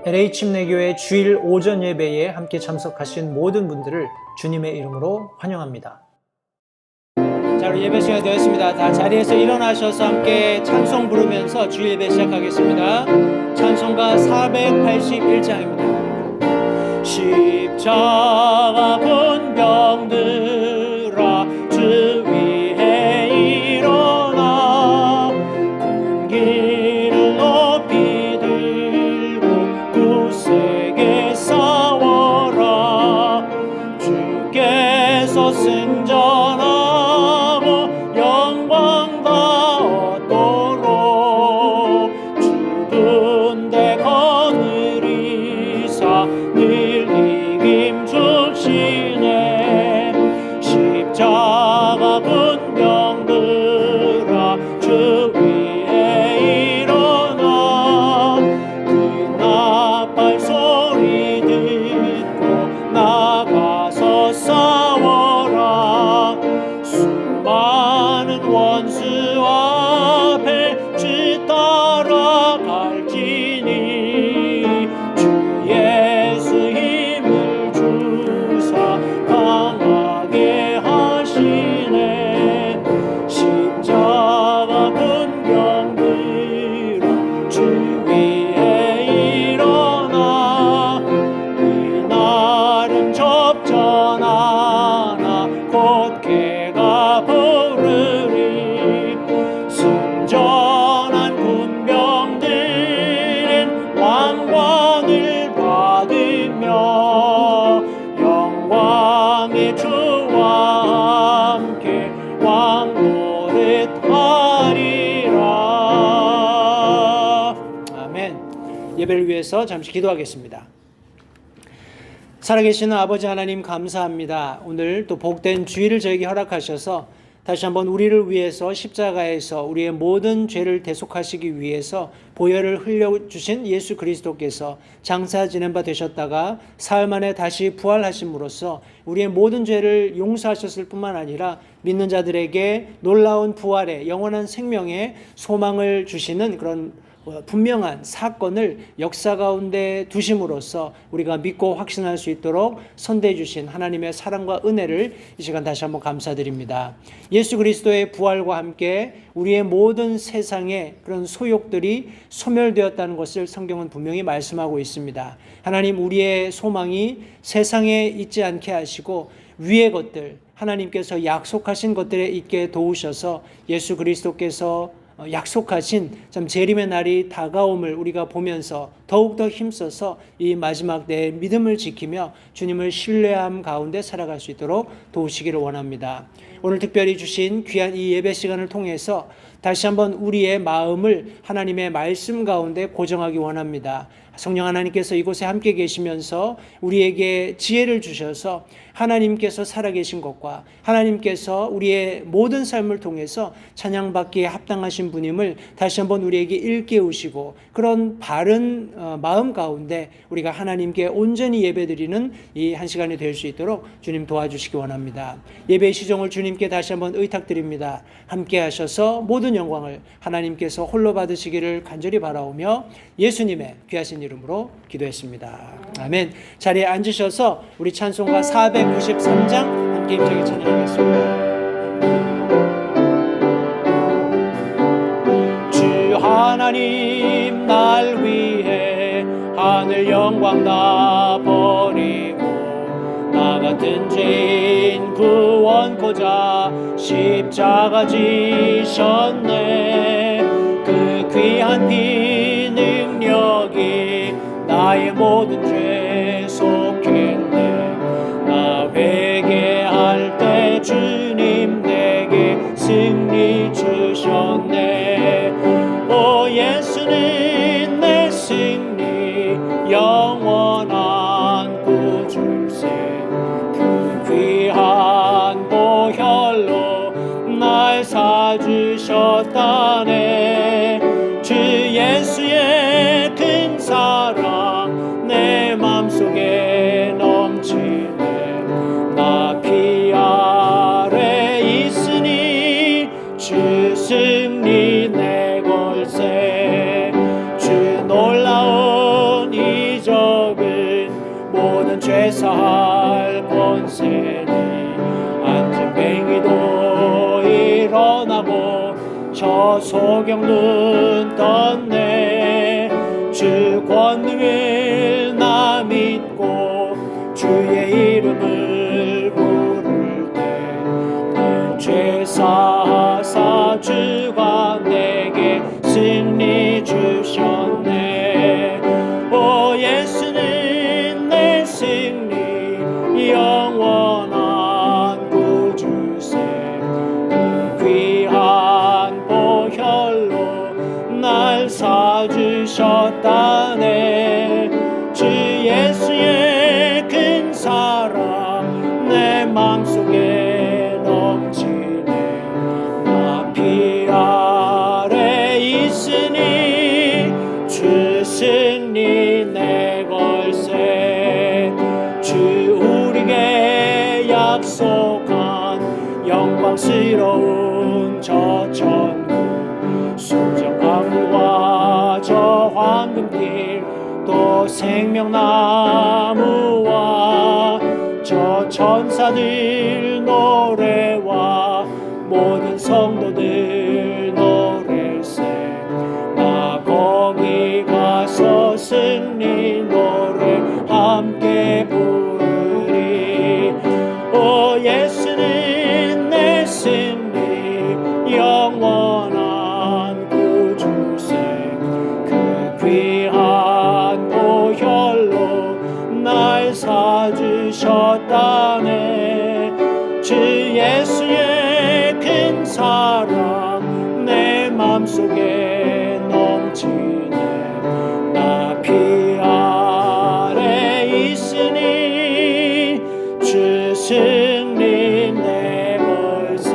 LA 침례교회 주일 오전 예배에 함께 참석하신 모든 분들을 주님의 이름으로 환영합니다. 자, 우리 예배 시간이 되었습니다. 다 자리에서 일어나셔서 함께 찬송 부르면서 주일 예배 시작하겠습니다. 찬송가 481장입니다. 십자가 분병들아 주 위에 일어나 군기를 높이 들고 굳세게 싸워라. 주께서 승전하고 영광 다 얻도록 죽은 데 거느리사 늘 이김 주시네. 십자가 분병들아 주 위에 일어나 그 나팔 소리 듣고 나가서 싸워라. 수많은 원수 앞에 주 따라갈지니 주 예수 힘을 주사 강하게 하시네. 십자가 분병들아 주 위에 일어나 이날은 접전하나 곧개가 부르리. 승전한 군병들은 왕관을 받으며 영광의 주와 함께 왕노릇하리라. 아멘. 예배를 위해서 잠시 기도하겠습니다. 살아계시는 아버지 하나님 감사합니다. 오늘 또 복된 주일을 저에게 허락하셔서 다시 한번 우리를 위해서 십자가에서 우리의 모든 죄를 대속하시기 위해서 보혈을 흘려주신 예수 그리스도께서 장사 지낸 바 되셨다가 사흘 만에 다시 부활하심으로써 우리의 모든 죄를 용서하셨을 뿐만 아니라 믿는 자들에게 놀라운 부활의 영원한 생명의 소망을 주시는 그런 분명한 사건을 역사 가운데 두심으로써 우리가 믿고 확신할 수 있도록 선대해 주신 하나님의 사랑과 은혜를 이 시간 다시 한번 감사드립니다. 예수 그리스도의 부활과 함께 우리의 모든 세상의 그런 소욕들이 소멸되었다는 것을 성경은 분명히 말씀하고 있습니다. 하나님, 우리의 소망이 세상에 있지 않게 하시고 위의 것들, 하나님께서 약속하신 것들에 있게 도우셔서 예수 그리스도께서 약속하신 참 재림의 날이 다가옴을 우리가 보면서 더욱더 힘써서 이 마지막 때의 믿음을 지키며 주님을 신뢰함 가운데 살아갈 수 있도록 도우시기를 원합니다. 오늘 특별히 주신 귀한 이 예배 시간을 통해서 다시 한번 우리의 마음을 하나님의 말씀 가운데 고정하기 원합니다. 성령 하나님께서 이곳에 함께 계시면서 우리에게 지혜를 주셔서 하나님께서 살아계신 것과 하나님께서 우리의 모든 삶을 통해서 찬양받기에 합당하신 분임을 다시 한번 우리에게 일깨우시고 그런 바른 마음 가운데 우리가 하나님께 온전히 예배드리는 이 한 시간이 될 수 있도록 주님 도와주시기 원합니다. 예배의 시종을 주님께 다시 한번 의탁드립니다. 함께 하셔서 모든 영광을 하나님께서 홀로 받으시기를 간절히 바라오며 예수님의 귀하신 이름으로 기도했습니다. 아멘. 자리에 앉으셔서 우리 찬송가 493장 함께 힘차게 찬양하겠습니다. 주 하나님 날 위해 하늘 영광 다 버리고 나 같은 죄인 구원코자 십자가 지셨네. 그 귀한 피 능력이 나의 모든 죄 속했네. 나 회개할 때 주님 내게 승리 주셨네. 오 예수는 내 승리 영원한 구주세. 그 귀한 보혈로 날 사주셨다네. 주 예수의 큰 사랑 내 맘속에 넘치네. 나 피 아래 있으니 주 승리 내 걸세. 제사할 권세니 안진뱅이도 일어나고 저 소경눈 떴네. 주 권능을 나 믿고 주의 이름을 부를 때 내 죄 사사 주가 내게 승리 주셨네. 오 예수는 내 승리 영원한 구주세. 귀한 보혈로 날 사주셨다네. 주 예수의 큰 사랑 내 맘속에 넘치네. 나 피 아래 있으니 주 승리 내 걸세. 주 우리에게 약속한 영광스러운 저 천국 수정강과 저 황금길 또 생명나무와 저 천사들 노래와 모든 성도들 노래세. 나 거기 가서 승리 노래 함께 부르리. 오 예수는 내 승리 영원한 구주세. 그 귀한 보혈로 날 사주셨다네. 주 예수의 큰 사랑 내 맘속에 넘치네. 나 피 아래 있으니 주 승리 내 걸세.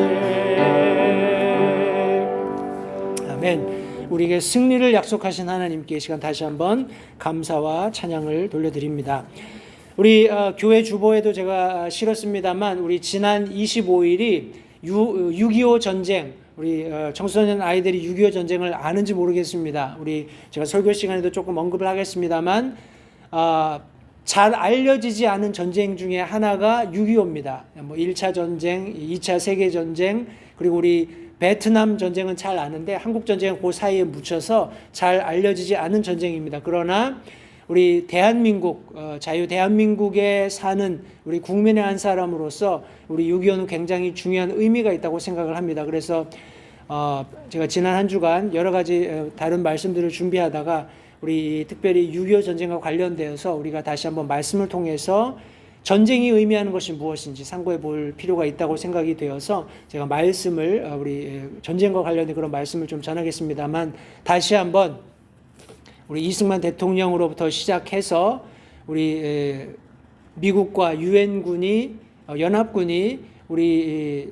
아멘. 우리에게 승리를 약속하신 하나님께 이 시간 다시 한번 감사와 찬양을 돌려드립니다. 우리 교회 주보에도 제가 실었습니다만 우리 지난 25일이 6.25 전쟁, 우리 청소년 아이들이 6.25 전쟁을 아는지 모르겠습니다. 우리 제가 설교 시간에도 조금 언급을 하겠습니다만 잘 알려지지 않은 전쟁 중에 하나가 6.25입니다. 뭐 1차 전쟁, 2차 세계 전쟁, 그리고 우리 베트남 전쟁은 잘 아는데 한국 전쟁은 그 사이에 묻혀서 잘 알려지지 않은 전쟁입니다. 그러나 우리 대한민국, 자유 대한민국에 사는 우리 국민의 한 사람으로서 우리 6.25는 굉장히 중요한 의미가 있다고 생각을 합니다. 그래서 제가 지난 한 주간 여러 가지 다른 말씀들을 준비하다가 우리 특별히 6.25 전쟁과 관련되어서 우리가 다시 한번 말씀을 통해서 전쟁이 의미하는 것이 무엇인지 상고해 볼 필요가 있다고 생각이 되어서 제가 말씀을 우리 전쟁과 관련된 그런 말씀을 좀 전하겠습니다만 다시 한번 우리 이승만 대통령으로부터 시작해서 우리 미국과 유엔군이 연합군이 우리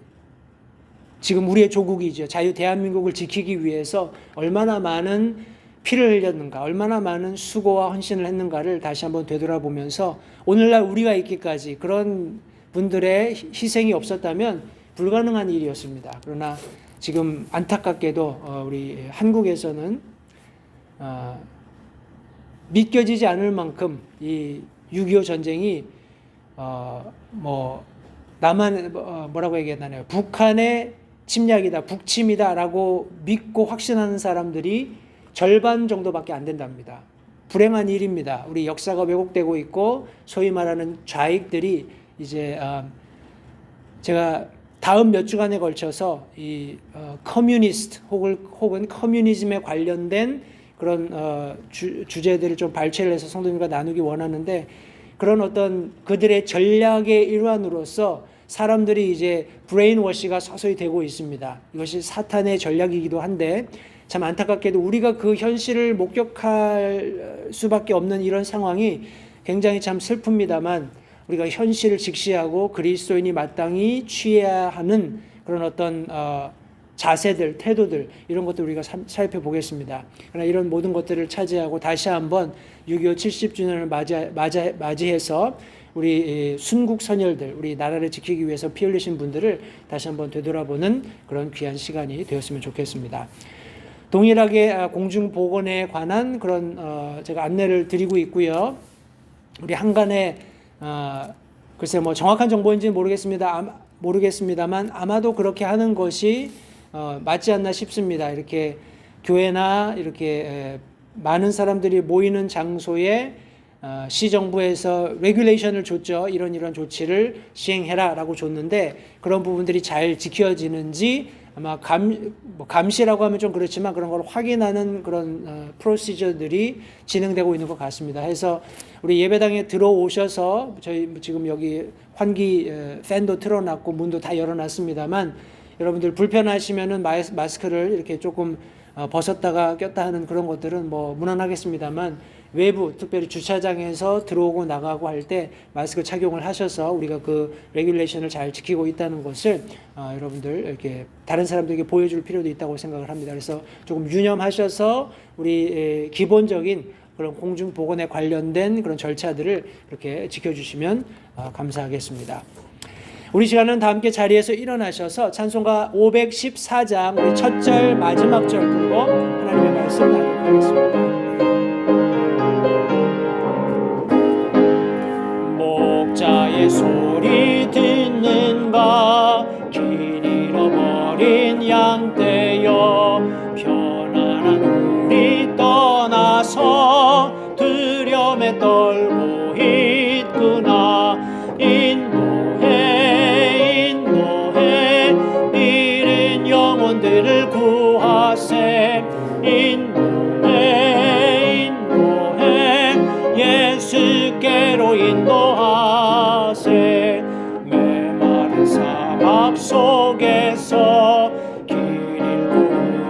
지금 우리의 조국이죠. 자유 대한민국을 지키기 위해서 얼마나 많은 피를 흘렸는가, 얼마나 많은 수고와 헌신을 했는가를 다시 한번 되돌아보면서 오늘날 우리가 있기까지 그런 분들의 희생이 없었다면 불가능한 일이었습니다. 그러나 지금 안타깝게도 우리 한국에서는 믿겨지지 않을 만큼 이 6.25 전쟁이 뭐라고 얘기했나요? 북한의 침략이다, 북침이다라고 믿고 확신하는 사람들이 절반 정도밖에 안 된답니다. 불행한 일입니다. 우리 역사가 왜곡되고 있고 소위 말하는 좌익들이 이제 제가 다음 몇 주간에 걸쳐서 이 커뮤니스트 혹은 커뮤니즘에 관련된 그런 주제들을 좀 발췌를 해서 성도님과 나누기 원하는데 그런 어떤 그들의 전략의 일환으로서 사람들이 이제 브레인워시가 서서히 되고 있습니다. 이것이 사탄의 전략이기도 한데 참 안타깝게도 우리가 그 현실을 목격할 수밖에 없는 이런 상황이 굉장히 참 슬픕니다만 우리가 현실을 직시하고 그리스도인이 마땅히 취해야 하는 그런 어떤 자세들, 태도들 이런 것들 우리가 살펴보겠습니다. 그러나 이런 모든 것들을 차지하고 다시 한번 6.25 70주년을 맞이해서 우리 순국 선열들, 우리 나라를 지키기 위해서 피 흘리신 분들을 다시 한번 되돌아보는 그런 귀한 시간이 되었으면 좋겠습니다. 동일하게 공중보건에 관한 그런 제가 안내를 드리고 있고요. 우리 한간에 글쎄 뭐 정확한 정보인지는 모르겠습니다만 아마도 그렇게 하는 것이 맞지 않나 싶습니다. 이렇게 교회나 이렇게 많은 사람들이 모이는 장소에 시정부에서 레귤레이션을 줬죠. 이런 조치를 시행해라라고 줬는데 그런 부분들이 잘 지켜지는지 아마 감시라고 하면 좀 그렇지만 그런 걸 확인하는 그런 프로시저들이 진행되고 있는 것 같습니다. 해서 우리 예배당에 들어오셔서 저희 지금 여기 환기 팬도 틀어놨고 문도 다 열어놨습니다만 여러분들 불편하시면은 마스크를 이렇게 조금 벗었다가 꼈다 하는 그런 것들은 뭐 무난하겠습니다만 외부 특별히 주차장에서 들어오고 나가고 할 때 마스크 착용을 하셔서 우리가 그 레귤레이션을 잘 지키고 있다는 것을 여러분들 이렇게 다른 사람들에게 보여줄 필요도 있다고 생각을 합니다. 그래서 조금 유념하셔서 우리 기본적인 그런 공중 보건에 관련된 그런 절차들을 이렇게 지켜주시면 감사하겠습니다. 우리 시간은 다 함께 자리에서 일어나셔서 찬송가 514장 우리 첫 절 마지막 절 부르고 하나님의 말씀 나누도록 하겠습니다. 목자의 소리 듣는가 길 잃어버린 양떼여 편안한 우리 떠나서 두려움에 떨고 있구나 인도해 잃은 영혼들을 구하세 인도해 예수께로 인도하세 메마른 사막 속에서 길 잃고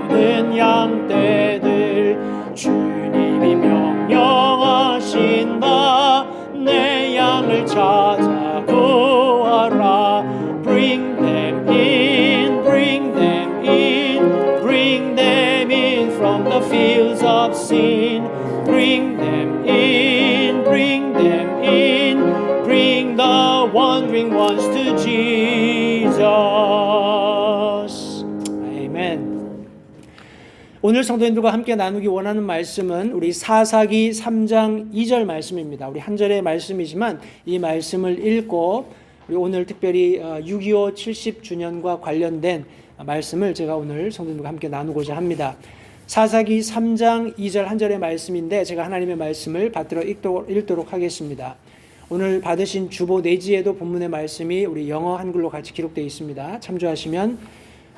오는 양떼들 주님이 명령하신다 내 양을 찾아 구하라 Bring them in, bring them in, bring them in from the fields of sin Bring them in, bring them in, bring the wandering ones to Jesus. 아멘. 오늘 성도님들과 함께 나누기 원하는 말씀은 우리 사사기 3장 2절 말씀입니다. 우리 한 절의 말씀이지만 이 말씀을 읽고 우리 오늘 특별히 6.25 70주년과 관련된 말씀을 제가 오늘 성도님들과 함께 나누고자 합니다. 사사기 3장 2절 한 절의 말씀인데 제가 하나님의 말씀을 받들어 읽도록 하겠습니다. 오늘 받으신 주보 내지에도 본문의 말씀이 우리 영어 한글로 같이 기록되어 있습니다. 참조하시면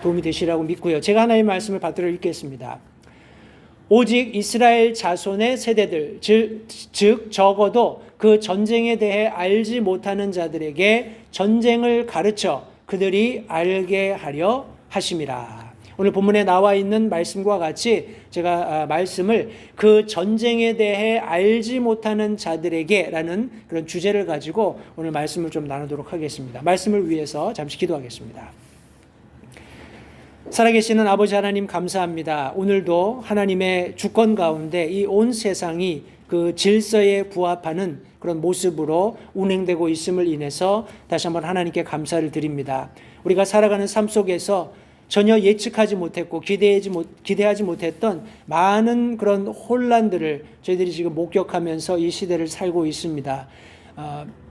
도움이 되시라고 믿고요. 제가 하나님의 말씀을 받들어 읽겠습니다. 오직 이스라엘 자손의 세대들 즉 적어도 그 전쟁에 대해 알지 못하는 자들에게 전쟁을 가르쳐 그들이 알게 하려 하심이라. 오늘 본문에 나와 있는 말씀과 같이 제가 말씀을 그 전쟁에 대해 알지 못하는 자들에게 라는 그런 주제를 가지고 오늘 말씀을 좀 나누도록 하겠습니다. 말씀을 위해서 잠시 기도하겠습니다. 살아계시는 아버지 하나님 감사합니다. 오늘도 하나님의 주권 가운데 이 온 세상이 그 질서에 부합하는 그런 모습으로 운행되고 있음을 인해서 다시 한번 하나님께 감사를 드립니다. 우리가 살아가는 삶 속에서 전혀 예측하지 못했고 기대하지 못했던 많은 그런 혼란들을 저희들이 지금 목격하면서 이 시대를 살고 있습니다.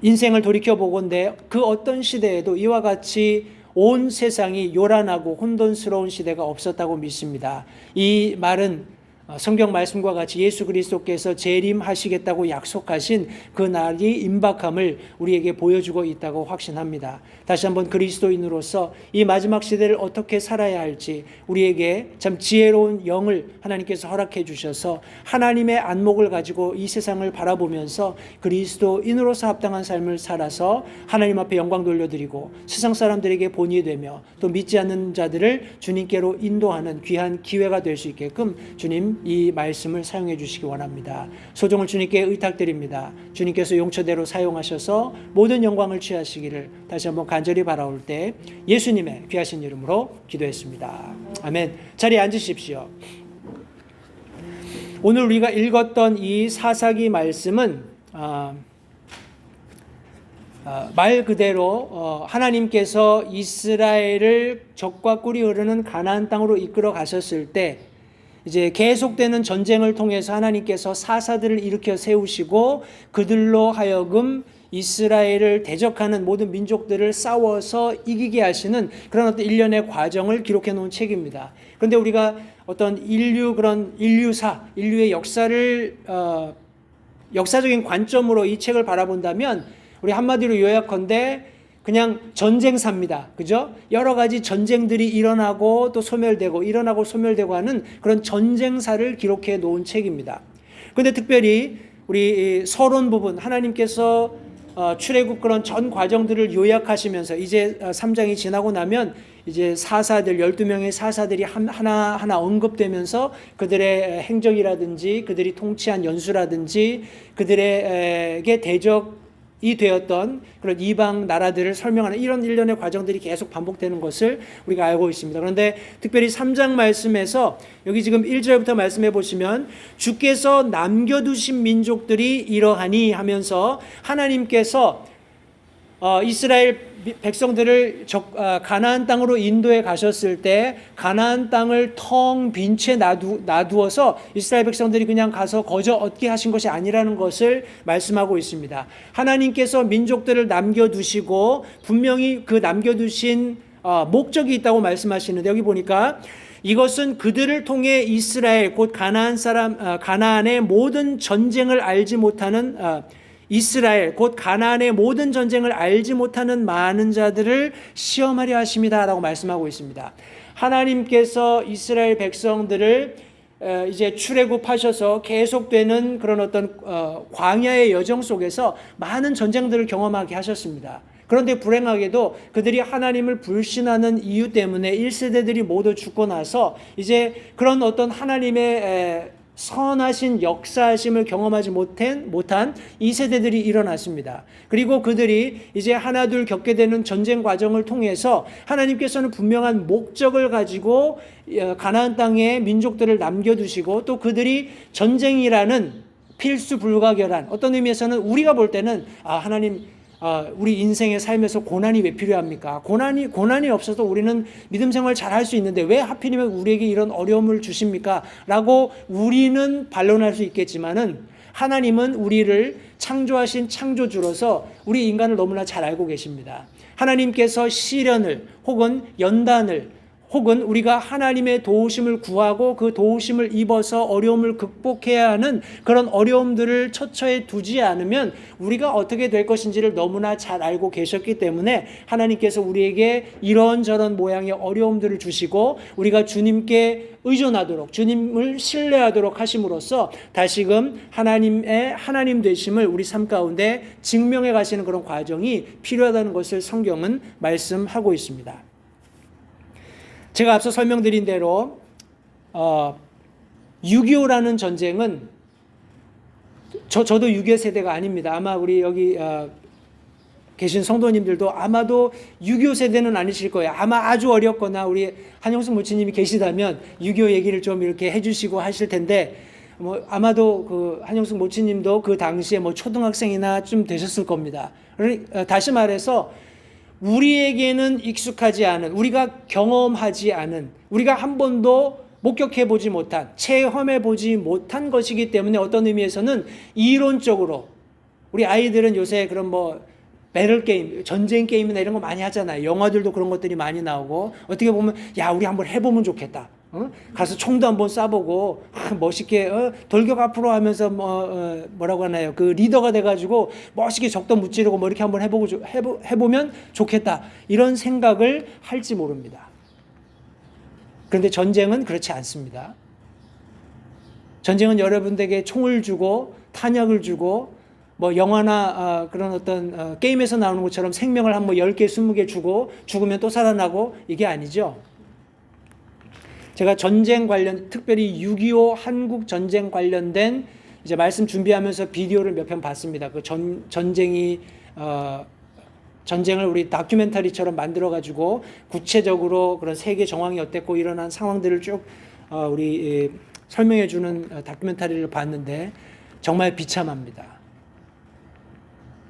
인생을 돌이켜보건대 그 어떤 시대에도 이와 같이 온 세상이 요란하고 혼돈스러운 시대가 없었다고 믿습니다. 이 말은 성경 말씀과 같이 예수 그리스도께서 재림하시겠다고 약속하신 그 날이 임박함을 우리에게 보여주고 있다고 확신합니다. 다시 한번 그리스도인으로서 이 마지막 시대를 어떻게 살아야 할지 우리에게 참 지혜로운 영을 하나님께서 허락해 주셔서 하나님의 안목을 가지고 이 세상을 바라보면서 그리스도인으로서 합당한 삶을 살아서 하나님 앞에 영광 돌려드리고 세상 사람들에게 본이 되며 또 믿지 않는 자들을 주님께로 인도하는 귀한 기회가 될 수 있게끔 주님 이 말씀을 사용해 주시기 원합니다. 소정을 주님께 의탁드립니다. 주님께서 용처대로 사용하셔서 모든 영광을 취하시기를 다시 한번 간절히 바라올 때 예수님의 귀하신 이름으로 기도했습니다. 아멘. 자리에 앉으십시오. 오늘 우리가 읽었던 이 사사기 말씀은 말 그대로 하나님께서 이스라엘을 적과 꿀이 흐르는 가나안 땅으로 이끌어 가셨을 때 이제 계속되는 전쟁을 통해서 하나님께서 사사들을 일으켜 세우시고 그들로 하여금 이스라엘을 대적하는 모든 민족들을 싸워서 이기게 하시는 그런 어떤 일련의 과정을 기록해 놓은 책입니다. 그런데 우리가 어떤 인류의 역사를 역사적인 관점으로 이 책을 바라본다면 우리 한마디로 요약컨대 그냥 전쟁사입니다. 그죠? 여러 가지 전쟁들이 일어나고 또 소멸되고 하는 그런 전쟁사를 기록해 놓은 책입니다. 그런데 특별히 우리 서론 부분 하나님께서 출애굽 그런 전 과정들을 요약하시면서 이제 3장이 지나고 나면 이제 12명의 사사들이 하나하나 언급되면서 그들의 행적이라든지 그들이 통치한 연수라든지 그들에게 대적이 되었던 그런 이방 나라들을 설명하는 이런 일련의 과정들이 계속 반복되는 것을 우리가 알고 있습니다. 그런데 특별히 3장 말씀에서 여기 지금 1절부터 말씀해 보시면 주께서 남겨두신 민족들이 이러하니 하면서 하나님께서 이스라엘 백성들을 가나안 땅으로 인도해 가셨을 때 가나안 땅을 텅 빈 채 놔두어서 이스라엘 백성들이 그냥 가서 거저 얻게 하신 것이 아니라는 것을 말씀하고 있습니다. 하나님께서 민족들을 남겨두시고 분명히 그 남겨두신 목적이 있다고 말씀하시는데 여기 보니까 이것은 그들을 통해 이스라엘 곧 가나안의 모든 전쟁을 알지 못하는 이스라엘 곧 가나안의 모든 전쟁을 알지 못하는 많은 자들을 시험하려 하심이다 라고 말씀하고 있습니다. 하나님께서 이스라엘 백성들을 이제 출애굽하셔서 계속되는 그런 어떤 광야의 여정 속에서 많은 전쟁들을 경험하게 하셨습니다. 그런데 불행하게도 그들이 하나님을 불신하는 이유 때문에 1세대들이 모두 죽고 나서 이제 그런 어떤 하나님의 선하신 역사하심을 경험하지 못한 2세대들이 일어났습니다. 그리고 그들이 이제 하나둘 겪게 되는 전쟁 과정을 통해서 하나님께서는 분명한 목적을 가지고 가나안 땅에 민족들을 남겨두시고 또 그들이 전쟁이라는 필수 불가결한 어떤 의미에서는 우리가 볼 때는 하나님 우리 인생의 삶에서 고난이 왜 필요합니까? 고난이 없어도 우리는 믿음 생활 잘 할 수 있는데 왜 하필이면 우리에게 이런 어려움을 주십니까? 라고 우리는 반론할 수 있겠지만은 하나님은 우리를 창조하신 창조주로서 우리 인간을 너무나 잘 알고 계십니다. 하나님께서 시련을 혹은 연단을 혹은 우리가 하나님의 도우심을 구하고 그 도우심을 입어서 어려움을 극복해야 하는 그런 어려움들을 처처에 두지 않으면 우리가 어떻게 될 것인지를 너무나 잘 알고 계셨기 때문에 하나님께서 우리에게 이런저런 모양의 어려움들을 주시고 우리가 주님께 의존하도록 주님을 신뢰하도록 하심으로써 다시금 하나님의 하나님 되심을 우리 삶 가운데 증명해 가시는 그런 과정이 필요하다는 것을 성경은 말씀하고 있습니다. 제가 앞서 설명드린 대로 6.25라는 전쟁은 저도 6.25 세대가 아닙니다. 아마 우리 여기 계신 성도님들도 아마도 6.25 세대는 아니실 거예요. 아마 아주 어렵거나 우리 한영숙 모치님이 계시다면 6.25 얘기를 좀 이렇게 해주시고 하실 텐데 아마도 그 한영숙 모치님도 그 당시에 초등학생이나 좀 되셨을 겁니다. 다시 말해서 우리에게는 익숙하지 않은, 우리가 경험하지 않은, 우리가 한 번도 목격해보지 못한, 체험해보지 못한 것이기 때문에 어떤 의미에서는 이론적으로 우리 아이들은 요새 그런 배럴 게임, 전쟁 게임이나 이런 거 많이 하잖아요. 영화들도 그런 것들이 많이 나오고 어떻게 보면 우리 한번 해보면 좋겠다. 가서 총도 한번 쏴보고 멋있게 돌격 앞으로 하면서 뭐라고 하나요? 그 리더가 돼가지고 멋있게 적도 무찌르고 이렇게 한번 해보면 좋겠다. 이런 생각을 할지 모릅니다. 그런데 전쟁은 그렇지 않습니다. 전쟁은 여러분들에게 총을 주고 탄약을 주고 영화나 그런 어떤 게임에서 나오는 것처럼 생명을 한 10개, 20개 주고 죽으면 또 살아나고 이게 아니죠. 제가 전쟁 관련, 특별히 6.25 한국 전쟁 관련된 이제 말씀 준비하면서 비디오를 몇 편 봤습니다. 그 전쟁을 우리 다큐멘터리처럼 만들어가지고 구체적으로 그런 세계 정황이 어땠고 일어난 상황들을 쭉 우리 설명해주는 다큐멘터리를 봤는데 정말 비참합니다.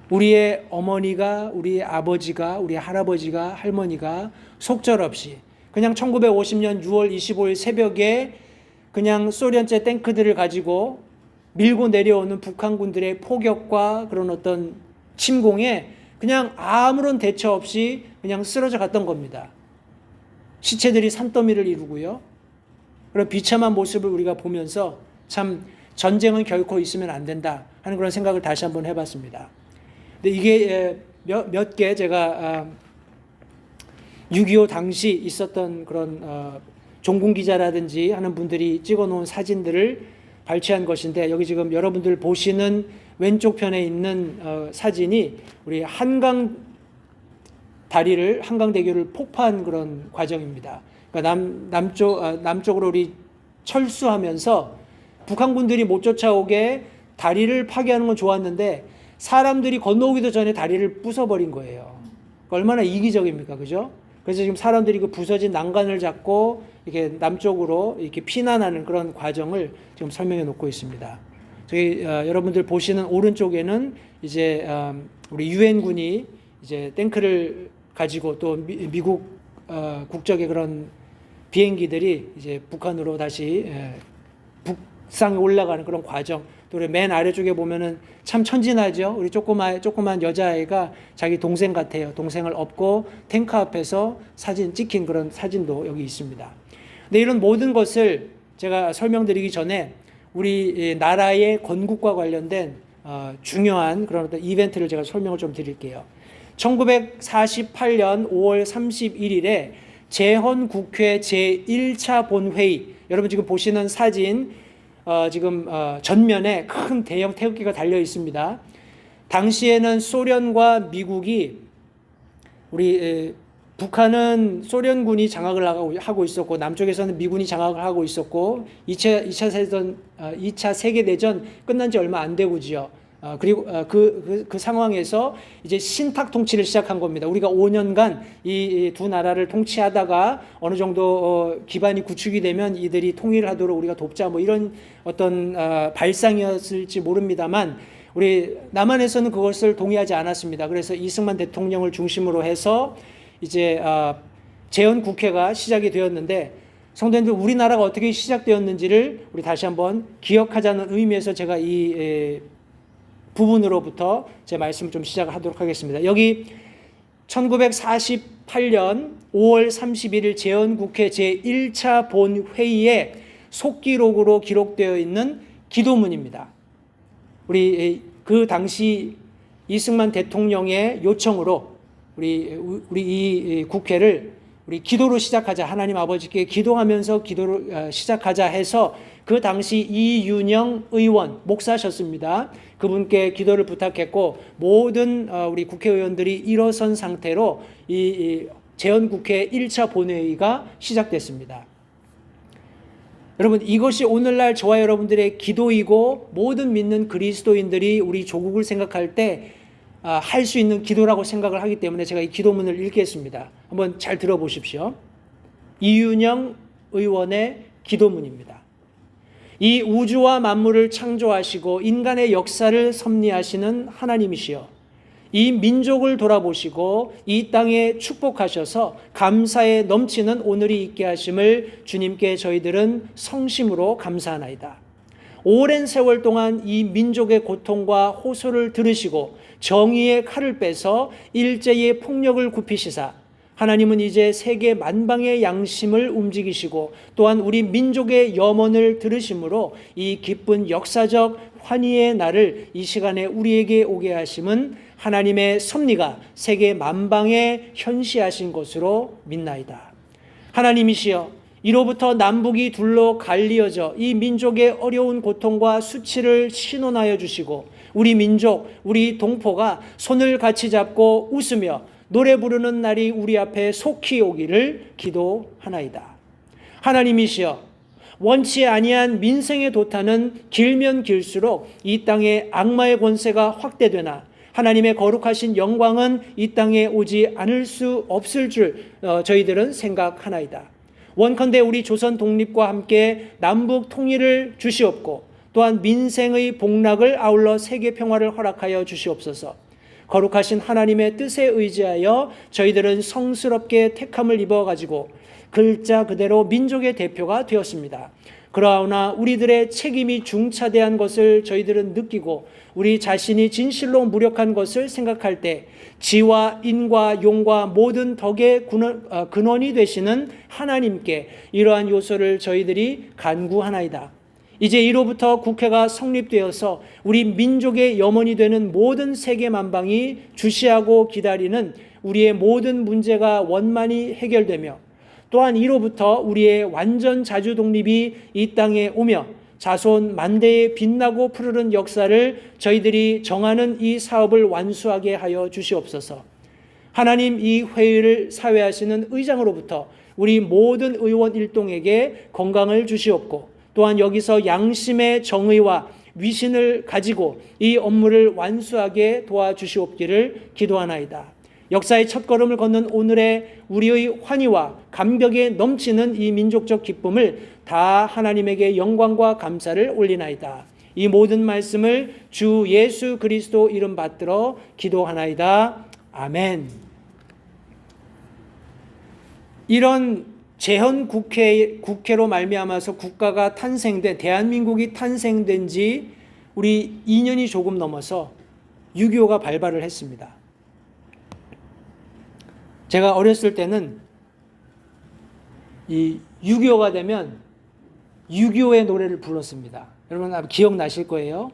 우리의 어머니가, 우리의 아버지가, 우리 할아버지가, 할머니가 속절없이 그냥 1950년 6월 25일 새벽에 그냥 소련제 탱크들을 가지고 밀고 내려오는 북한군들의 포격과 그런 어떤 침공에 그냥 아무런 대처 없이 그냥 쓰러져 갔던 겁니다. 시체들이 산더미를 이루고요. 그런 비참한 모습을 우리가 보면서 참 전쟁은 결코 있으면 안 된다 하는 그런 생각을 다시 한번 해봤습니다. 근데 이게 몇 개 제가 6.25 당시 있었던 그런 종군 기자라든지 하는 분들이 찍어놓은 사진들을 발췌한 것인데, 여기 지금 여러분들 보시는 왼쪽 편에 있는 사진이 우리 한강대교를 폭파한 그런 과정입니다. 그러니까 남쪽으로 우리 철수하면서 북한군들이 못 쫓아오게 다리를 파괴하는 건 좋았는데 사람들이 건너오기도 전에 다리를 부숴버린 거예요. 그러니까 얼마나 이기적입니까, 그죠? 그래서 지금 사람들이 그 부서진 난간을 잡고 이렇게 남쪽으로 이렇게 피난하는 그런 과정을 지금 설명해 놓고 있습니다. 저희 여러분들 보시는 오른쪽에는 이제 우리 유엔군이 이제 탱크를 가지고 또 미국 국적의 그런 비행기들이 이제 북한으로 다시 북상에 올라가는 그런 과정. 또 우리 맨 아래쪽에 보면은 참 천진하죠. 우리 조그만 여자아이가 자기 동생 같아요. 동생을 업고 탱크 앞에서 사진 찍힌 그런 사진도 여기 있습니다. 근데 이런 모든 것을 제가 설명드리기 전에 우리 나라의 건국과 관련된 중요한 그런 어떤 이벤트를 제가 설명을 좀 드릴게요. 1948년 5월 31일에 재헌국회 제1차 본회의, 여러분 지금 보시는 사진 지금 전면에 큰 대형 태극기가 달려 있습니다. 당시에는 소련과 미국이 우리 북한은 소련군이 장악을 하고 있었고 남쪽에서는 미군이 장악을 하고 있었고 2차 세계대전 끝난 지 얼마 안 되고지요. 그리고 그 상황에서 이제 신탁 통치를 시작한 겁니다. 우리가 5년간 이 두 나라를 통치하다가 어느 정도 기반이 구축이 되면 이들이 통일을 하도록 우리가 돕자, 뭐 이런 어떤 발상이었을지 모릅니다만 우리 남한에서는 그것을 동의하지 않았습니다. 그래서 이승만 대통령을 중심으로 해서 이제 재헌국회가 시작이 되었는데, 성도님들, 우리나라가 어떻게 시작되었는지를 우리 다시 한번 기억하자는 의미에서 제가 이 부분으로부터 제 말씀을 좀 시작하도록 하겠습니다. 여기 1948년 5월 31일 재헌국회 제1차 본회의에 속기록으로 기록되어 있는 기도문입니다. 우리 그 당시 이승만 대통령의 요청으로 우리 이 국회를 우리 기도로 시작하자, 하나님 아버지께 기도하면서 기도를 시작하자 해서 그 당시 이윤영 의원, 목사셨습니다. 그분께 기도를 부탁했고 모든 우리 국회의원들이 일어선 상태로 이 재헌국회 1차 본회의가 시작됐습니다. 여러분, 이것이 오늘날 저와 여러분들의 기도이고 모든 믿는 그리스도인들이 우리 조국을 생각할 때 할 수 있는 기도라고 생각을 하기 때문에 제가 이 기도문을 읽겠습니다. 한번 잘 들어보십시오. 이윤영 의원의 기도문입니다. 이 우주와 만물을 창조하시고 인간의 역사를 섭리하시는 하나님이시여, 이 민족을 돌아보시고 이 땅에 축복하셔서 감사에 넘치는 오늘이 있게 하심을 주님께 저희들은 성심으로 감사하나이다. 오랜 세월 동안 이 민족의 고통과 호소를 들으시고 정의의 칼을 빼서 일제의 폭력을 굽히시사 하나님은 이제 세계 만방의 양심을 움직이시고 또한 우리 민족의 염원을 들으심으로 이 기쁜 역사적 환희의 날을 이 시간에 우리에게 오게 하심은 하나님의 섭리가 세계 만방에 현시하신 것으로 믿나이다. 하나님이시여, 이로부터 남북이 둘로 갈리어져 이 민족의 어려운 고통과 수치를 신원하여 주시고 우리 민족, 우리 동포가 손을 같이 잡고 웃으며 노래 부르는 날이 우리 앞에 속히 오기를 기도하나이다. 하나님이시여, 원치 아니한 민생의 도탄은 길면 길수록 이 땅에 악마의 권세가 확대되나 하나님의 거룩하신 영광은 이 땅에 오지 않을 수 없을 줄 저희들은 생각하나이다. 원컨대 우리 조선 독립과 함께 남북 통일을 주시옵고 또한 민생의 복락을 아울러 세계 평화를 허락하여 주시옵소서. 거룩하신 하나님의 뜻에 의지하여 저희들은 성스럽게 택함을 입어가지고 글자 그대로 민족의 대표가 되었습니다. 그러나 우리들의 책임이 중차대한 것을 저희들은 느끼고 우리 자신이 진실로 무력한 것을 생각할 때 지와 인과 용과 모든 덕의 근원이 되시는 하나님께 이러한 요소를 저희들이 간구하나이다. 이제 이로부터 국회가 성립되어서 우리 민족의 염원이 되는 모든 세계 만방이 주시하고 기다리는 우리의 모든 문제가 원만히 해결되며 또한 이로부터 우리의 완전 자주 독립이 이 땅에 오며 자손 만대에 빛나고 푸르른 역사를 저희들이 정하는 이 사업을 완수하게 하여 주시옵소서. 하나님, 이 회의를 사회하시는 의장으로부터 우리 모든 의원 일동에게 건강을 주시옵고 또한 여기서 양심의 정의와 위신을 가지고 이 업무를 완수하게 도와주시옵기를 기도하나이다. 역사의 첫걸음을 걷는 오늘의 우리의 환희와 감격에 넘치는 이 민족적 기쁨을 다 하나님에게 영광과 감사를 올리나이다. 이 모든 말씀을 주 예수 그리스도 이름 받들어 기도하나이다. 아멘. 이런 재헌 국회로 말미암아서 국가가 탄생된, 대한민국이 탄생된 지 우리 2년이 조금 넘어서 6.25가 발발을 했습니다. 제가 어렸을 때는 이 6.25가 되면 6.25의 노래를 불렀습니다. 여러분 아마 기억나실 거예요.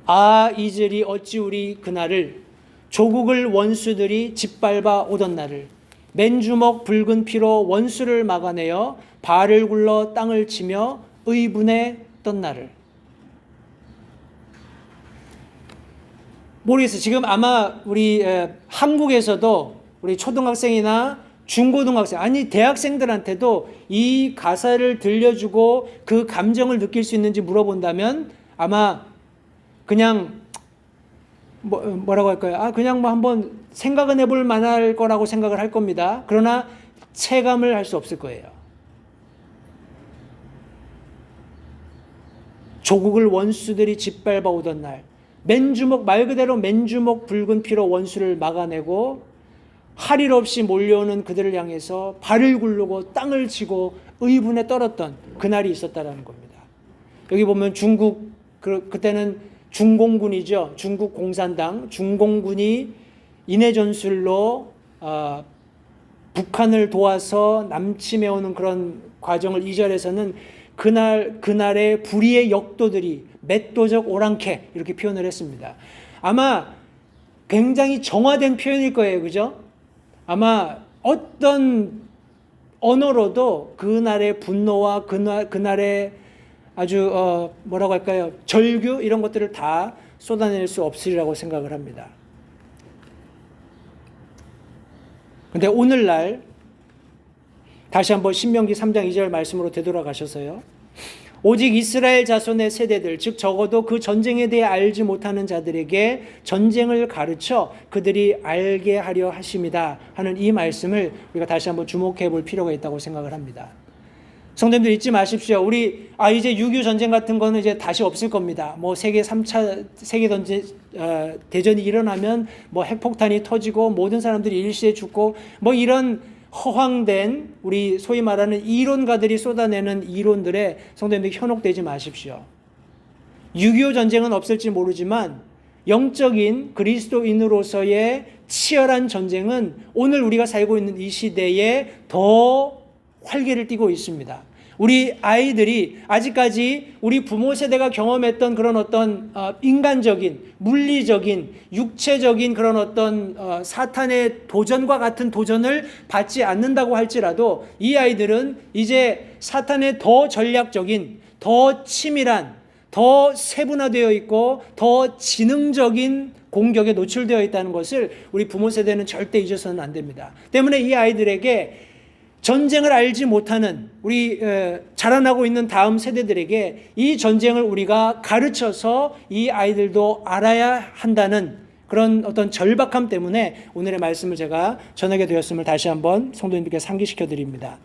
아 이슬이 어찌 우리 그날을 조국을 원수들이 짓밟아 오던 날을 맨주먹 붉은 피로 원수를 막아내어 발을 굴러 땅을 치며 의분에 떤 날을. 모르겠어요. 지금 아마 우리 한국에서도 우리 초등학생이나 중고등학생, 아니 대학생들한테도 이 가사를 들려주고 그 감정을 느낄 수 있는지 물어본다면 아마 그냥 뭐라고 할까요? 그냥 뭐 한번 생각은 해볼 만할 거라고 생각을 할 겁니다. 그러나 체감을 할 수 없을 거예요. 조국을 원수들이 짓밟아 오던 날, 맨주먹, 말 그대로 맨주먹 붉은 피로 원수를 막아내고 할 일 없이 몰려오는 그들을 향해서 발을 굴르고 땅을 치고 의분에 떨었던 그날이 있었다라는 겁니다. 여기 보면 중국, 그때는 중공군이죠. 중국 공산당, 중공군이 인해전술로 북한을 도와서 남침해오는 그런 과정을 2절에서는 그날의 불의의 역도들이 맷도적 오랑캐 이렇게 표현을 했습니다. 아마 굉장히 정화된 표현일 거예요. 그죠? 아마 어떤 언어로도 그날의 분노와 그날의 아주 뭐라고 할까요? 절규 이런 것들을 다 쏟아낼 수 없으리라고 생각을 합니다. 근데 오늘날 다시 한번 신명기 3장 2절 말씀으로 되돌아가셔서요. 오직 이스라엘 자손의 세대들, 즉 적어도 그 전쟁에 대해 알지 못하는 자들에게 전쟁을 가르쳐 그들이 알게 하려 하심이다 하는 이 말씀을 우리가 다시 한번 주목해 볼 필요가 있다고 생각을 합니다. 성도님들 잊지 마십시오. 우리 이제 6.25 전쟁 같은 거는 이제 다시 없을 겁니다. 뭐 세계 3차 세계 대전이 일어나면 뭐 핵폭탄이 터지고 모든 사람들이 일시에 죽고 뭐 이런 허황된 우리 소위 말하는 이론가들이 쏟아내는 이론들에 성도님들 현혹되지 마십시오. 6.25 전쟁은 없을지 모르지만 영적인 그리스도인으로서의 치열한 전쟁은 오늘 우리가 살고 있는 이 시대에 더 활기를 띠고 있습니다. 우리 아이들이 아직까지 우리 부모 세대가 경험했던 그런 어떤 인간적인, 물리적인, 육체적인 그런 어떤 사탄의 도전과 같은 도전을 받지 않는다고 할지라도 이 아이들은 이제 사탄의 더 전략적인, 더 치밀한, 더 세분화되어 있고 더 지능적인 공격에 노출되어 있다는 것을 우리 부모 세대는 절대 잊어서는 안 됩니다. 때문에 이 아이들에게 전쟁을 알지 못하는 우리 자라나고 있는 다음 세대들에게 이 전쟁을 우리가 가르쳐서 이 아이들도 알아야 한다는 그런 어떤 절박함 때문에 오늘의 말씀을 제가 전하게 되었음을 다시 한번 성도님들께 상기시켜 드립니다.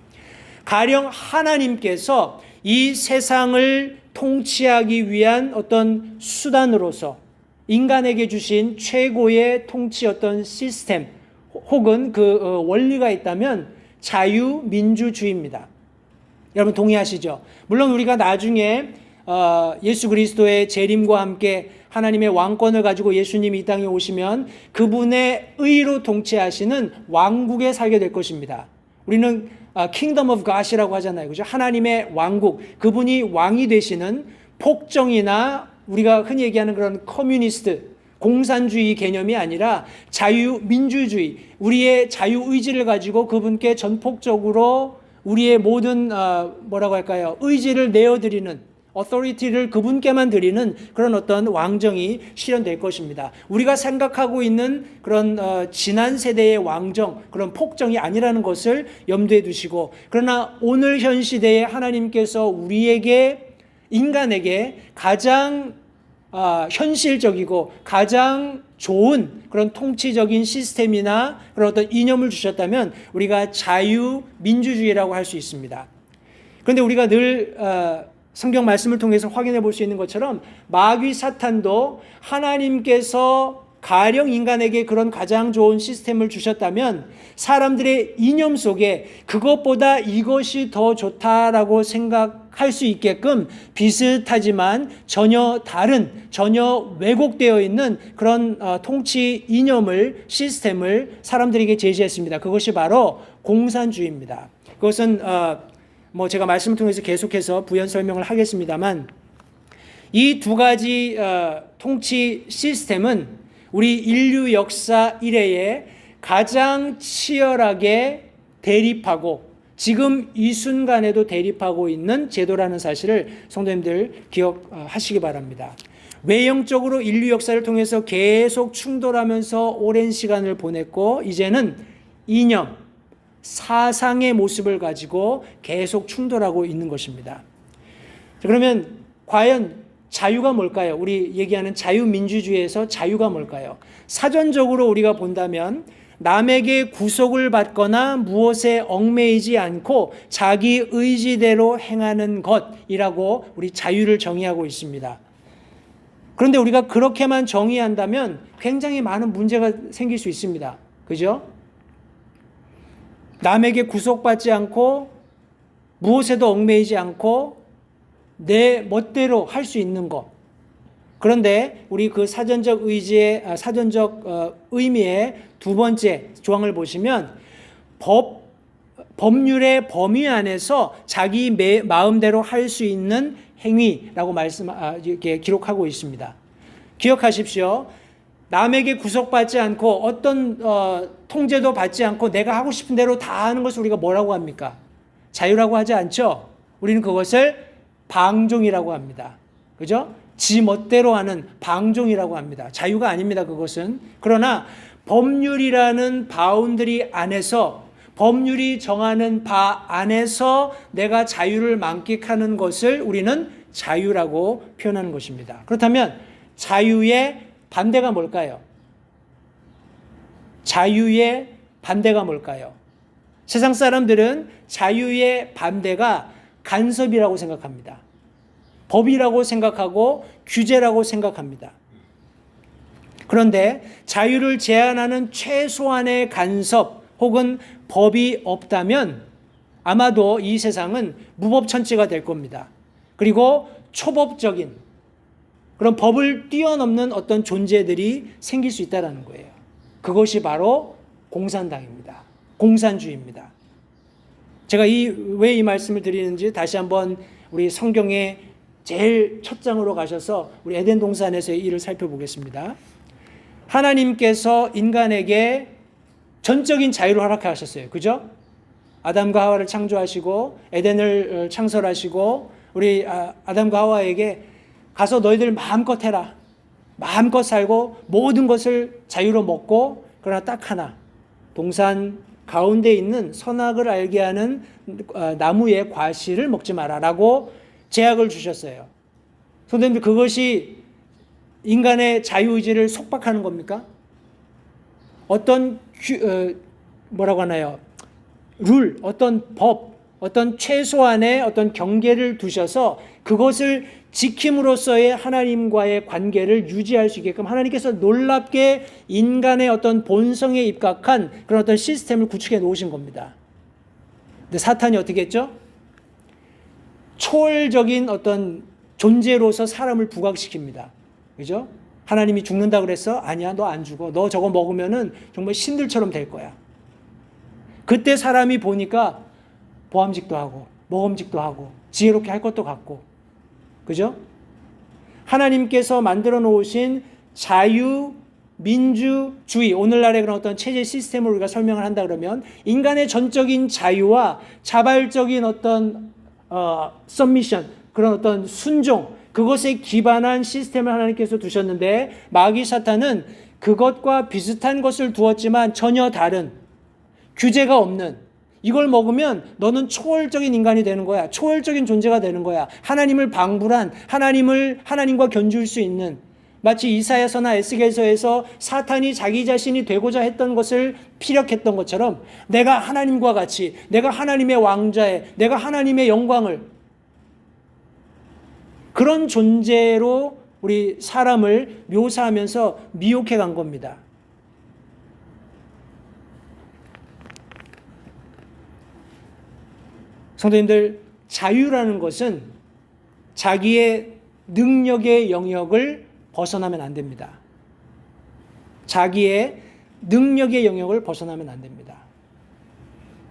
가령 하나님께서 이 세상을 통치하기 위한 어떤 수단으로서 인간에게 주신 최고의 통치 어떤 시스템 혹은 그 원리가 있다면 자유민주주의입니다. 여러분 동의하시죠? 물론 우리가 나중에 예수 그리스도의 재림과 함께 하나님의 왕권을 가지고 예수님이 이 땅에 오시면 그분의 의로 통치하시는 왕국에 살게 될 것입니다. 우리는 Kingdom of God이라고 하잖아요. 그죠? 하나님의 왕국, 그분이 왕이 되시는 폭정이나 우리가 흔히 얘기하는 그런 커뮤니스트, 공산주의 개념이 아니라 자유민주주의, 우리의 자유의지를 가지고 그분께 전폭적으로 우리의 모든 뭐라고 할까요? 의지를 내어드리는, 어토리티를 그분께만 드리는 그런 어떤 왕정이 실현될 것입니다. 우리가 생각하고 있는 그런 지난 세대의 왕정, 그런 폭정이 아니라는 것을 염두에 두시고, 그러나 오늘 현 시대에 하나님께서 우리에게, 인간에게 가장 현실적이고 가장 좋은 그런 통치적인 시스템이나 그런 어떤 이념을 주셨다면 우리가 자유민주주의라고 할 수 있습니다. 그런데 우리가 늘 성경 말씀을 통해서 확인해 볼 수 있는 것처럼 마귀 사탄도 하나님께서 가령 인간에게 그런 가장 좋은 시스템을 주셨다면 사람들의 이념 속에 그것보다 이것이 더 좋다라고 생각할 수 있게끔 비슷하지만 전혀 다른, 전혀 왜곡되어 있는 그런 통치 이념을, 시스템을 사람들에게 제시했습니다. 그것이 바로 공산주의입니다. 그것은 제가 말씀을 통해서 계속해서 부연 설명을 하겠습니다만, 이 두 가지 통치 시스템은 우리 인류 역사 이래에 가장 치열하게 대립하고 지금 이 순간에도 대립하고 있는 제도라는 사실을 성도님들 기억하시기 바랍니다. 외형적으로 인류 역사를 통해서 계속 충돌하면서 오랜 시간을 보냈고, 이제는 이념, 사상의 모습을 가지고 계속 충돌하고 있는 것입니다. 그러면 과연 자유가 뭘까요? 우리 얘기하는 자유민주주의에서 자유가 뭘까요? 사전적으로 우리가 본다면 남에게 구속을 받거나 무엇에 얽매이지 않고 자기 의지대로 행하는 것이라고 우리 자유를 정의하고 있습니다. 그런데 우리가 그렇게만 정의한다면 굉장히 많은 문제가 생길 수 있습니다. 그죠? 남에게 구속받지 않고 무엇에도 얽매이지 않고 내 멋대로 할 수 있는 것. 그런데 우리 그 사전적 의지의 사전적 의미의 두 번째 조항을 보시면 법률의 범위 안에서 자기 마음대로 할 수 있는 행위라고 이렇게 기록하고 있습니다. 기억하십시오. 남에게 구속받지 않고 어떤 통제도 받지 않고 내가 하고 싶은 대로 다 하는 것을 우리가 뭐라고 합니까? 자유라고 하지 않죠? 우리는 그것을 방종이라고 합니다. 그죠? 지 멋대로 하는 방종이라고 합니다. 자유가 아닙니다, 그것은. 그러나 법률이라는 바운드리 안에서, 법률이 정하는 바 안에서 내가 자유를 만끽하는 것을 우리는 자유라고 표현하는 것입니다. 그렇다면 자유의 반대가 뭘까요? 자유의 반대가 뭘까요? 세상 사람들은 자유의 반대가 간섭이라고 생각합니다. 법이라고 생각하고 규제라고 생각합니다. 그런데 자유를 제한하는 최소한의 간섭 혹은 법이 없다면 아마도 이 세상은 무법천지가 될 겁니다. 그리고 초법적인 그런 법을 뛰어넘는 어떤 존재들이 생길 수 있다는 거예요. 그것이 바로 공산당입니다. 공산주의입니다. 제가 왜 이 말씀을 드리는지 다시 한번 우리 성경의 제일 첫 장으로 가셔서 우리 에덴 동산에서의 일을 살펴보겠습니다. 하나님께서 인간에게 전적인 자유를 허락하셨어요. 그죠? 아담과 하와를 창조하시고 에덴을 창설하시고 우리 아담과 하와에게 가서 너희들 마음껏 해라. 마음껏 살고 모든 것을 자유로 먹고, 그러나 딱 하나, 동산 가운데 있는 선악을 알게 하는 나무의 과실을 먹지 마라라고 제약을 주셨어요. 선생님들, 그것이 인간의 자유의지를 속박하는 겁니까? 어떤 뭐라고 하나요? 룰, 어떤 법, 어떤 최소한의 어떤 경계를 두셔서 그것을 지킴으로써의 하나님과의 관계를 유지할 수 있게끔 하나님께서 놀랍게 인간의 어떤 본성에 입각한 그런 어떤 시스템을 구축해 놓으신 겁니다. 근데 사탄이 어떻게 했죠? 초월적인 어떤 존재로서 사람을 부각시킵니다. 그죠? 하나님이 죽는다 그랬어? 아니야, 너 안 죽어. 너 저거 먹으면은 정말 신들처럼 될 거야. 그때 사람이 보니까 보암직도 하고 먹음직도 하고 지혜롭게 할 것도 같고. 그죠? 하나님께서 만들어 놓으신 자유, 민주주의, 오늘날의 그런 어떤 체제 시스템을 우리가 설명을 한다 그러면 인간의 전적인 자유와 자발적인 어떤 submission, 그런 어떤 순종, 그것에 기반한 시스템을 하나님께서 두셨는데 마귀 사탄은 그것과 비슷한 것을 두었지만 전혀 다른, 규제가 없는, 이걸 먹으면 너는 초월적인 인간이 되는 거야. 초월적인 존재가 되는 거야. 하나님을 방불한, 하나님과 견줄 수 있는, 마치 이사야서나 에스겔서에서 사탄이 자기 자신이 되고자 했던 것을 피력했던 것처럼 내가 하나님과 같이, 내가 하나님의 왕자에, 내가 하나님의 영광을, 그런 존재로 우리 사람을 묘사하면서 미혹해 간 겁니다. 성도님들, 자유라는 것은 자기의 능력의 영역을 벗어나면 안 됩니다. 자기의 능력의 영역을 벗어나면 안 됩니다.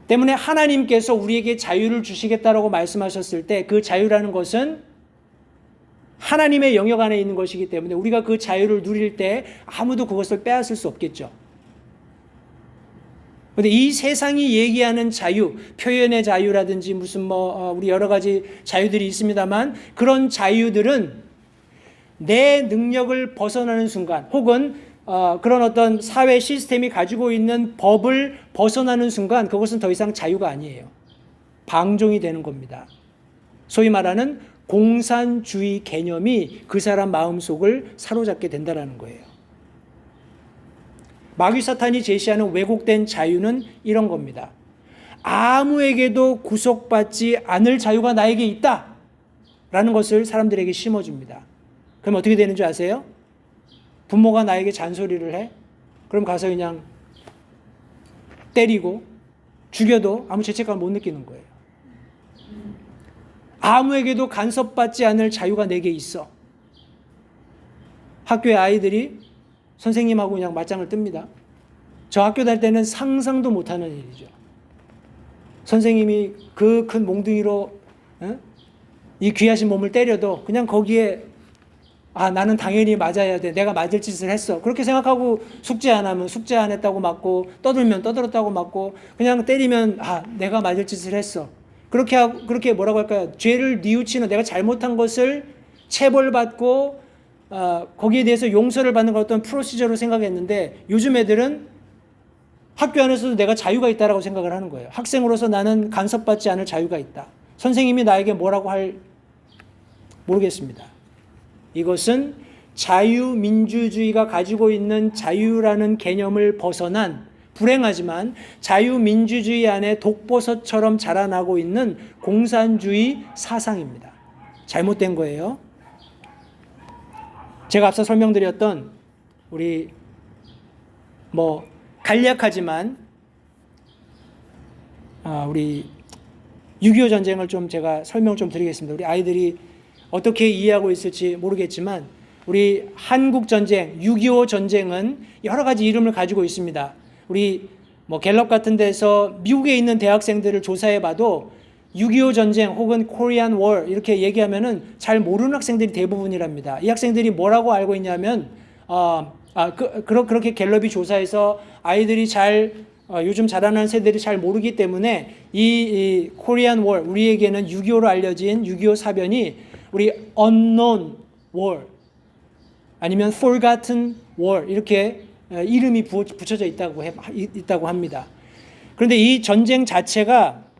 때문에 하나님께서 우리에게 자유를 주시겠다라고 말씀하셨을 때 그 자유라는 것은 하나님의 영역 안에 있는 것이기 때문에 우리가 그 자유를 누릴 때 아무도 그것을 빼앗을 수 없겠죠. 그런데 이 세상이 얘기하는 자유, 표현의 자유라든지 무슨 우리 여러 가지 자유들이 있습니다만 그런 자유들은 내 능력을 벗어나는 순간 혹은 그런 어떤 사회 시스템이 가지고 있는 법을 벗어나는 순간 그것은 더 이상 자유가 아니에요. 방종이 되는 겁니다. 소위 말하는 공산주의 개념이 그 사람 마음속을 사로잡게 된다는 거예요. 마귀 사탄이 제시하는 왜곡된 자유는 이런 겁니다. 아무에게도 구속받지 않을 자유가 나에게 있다 라는 것을 사람들에게 심어줍니다. 그럼 어떻게 되는 줄 아세요? 부모가 나에게 잔소리를 해? 그럼 가서 그냥 때리고 죽여도 아무 죄책감을 못 느끼는 거예요. 아무에게도 간섭받지 않을 자유가 내게 있어. 학교의 아이들이 선생님하고 그냥 맞짱을 뜹니다. 저 학교 다닐 때는 상상도 못하는 일이죠. 선생님이 그 큰 몽둥이로 이 귀하신 몸을 때려도 그냥 거기에 나는 당연히 맞아야 돼. 내가 맞을 짓을 했어. 그렇게 생각하고 숙제 안 하면 숙제 안 했다고 맞고 떠들면 떠들었다고 맞고 그냥 때리면 내가 맞을 짓을 했어. 그렇게 뭐라고 할까요? 죄를 뉘우치는, 내가 잘못한 것을 체벌받고 거기에 대해서 용서를 받는 걸 어떤 프로시저로 생각했는데 요즘 애들은 학교 안에서도 내가 자유가 있다라고 생각을 하는 거예요. 학생으로서 나는 간섭받지 않을 자유가 있다. 선생님이 나에게 뭐라고 모르겠습니다. 이것은 자유민주주의가 가지고 있는 자유라는 개념을 벗어난, 불행하지만 자유민주주의 안에 독버섯처럼 자라나고 있는 공산주의 사상입니다. 잘못된 거예요. 제가 앞서 설명드렸던 우리 간략하지만 우리 6.25 전쟁을 좀 제가 설명을 좀 드리겠습니다. 우리 아이들이 어떻게 이해하고 있을지 모르겠지만 우리 한국 전쟁, 6.25 전쟁은 여러 가지 이름을 가지고 있습니다. 우리 갤럽 같은 데서 미국에 있는 대학생들을 조사해 봐도 6.25 전쟁 혹은 코리안 워 이렇게 얘기하면은 잘 모르는 학생들이 대부분이랍니다. 이 학생들이 뭐라고 알고 있냐면 그렇게 갤럽이 조사해서 아이들이 요즘 자라나는 세대들이 잘 모르기 때문에 이 코리안 워, 우리에게는 6.25로 알려진 6.25 사변이 우리 unknown war 아니면 forgotten war 이렇게 이름이 붙여져 있다고 합니다. 그런데 이 전쟁 자체가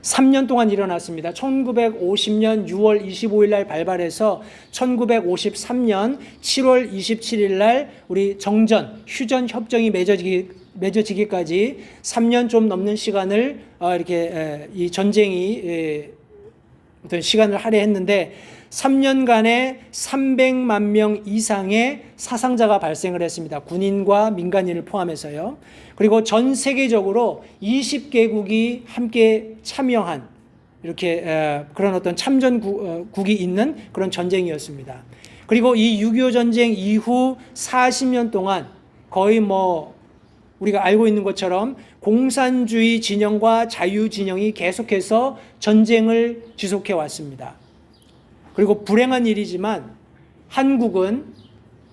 3년 동안 일어났습니다. 1950년 6월 25일 날 발발해서 1953년 7월 27일 날 우리 휴전 협정이 맺어지기까지 3년 좀 넘는 시간을 이렇게 이 전쟁이 어떤 시간을 할애했는데 3년간에 300만 명 이상의 사상자가 발생을 했습니다. 군인과 민간인을 포함해서요. 그리고 전 세계적으로 20개국이 함께 참여한 이렇게 그런 어떤 참전국이 있는 그런 전쟁이었습니다. 그리고 이 6.25 전쟁 이후 40년 동안 거의 뭐 우리가 알고 있는 것처럼 공산주의 진영과 자유 진영이 계속해서 전쟁을 지속해 왔습니다. 그리고 불행한 일이지만 한국은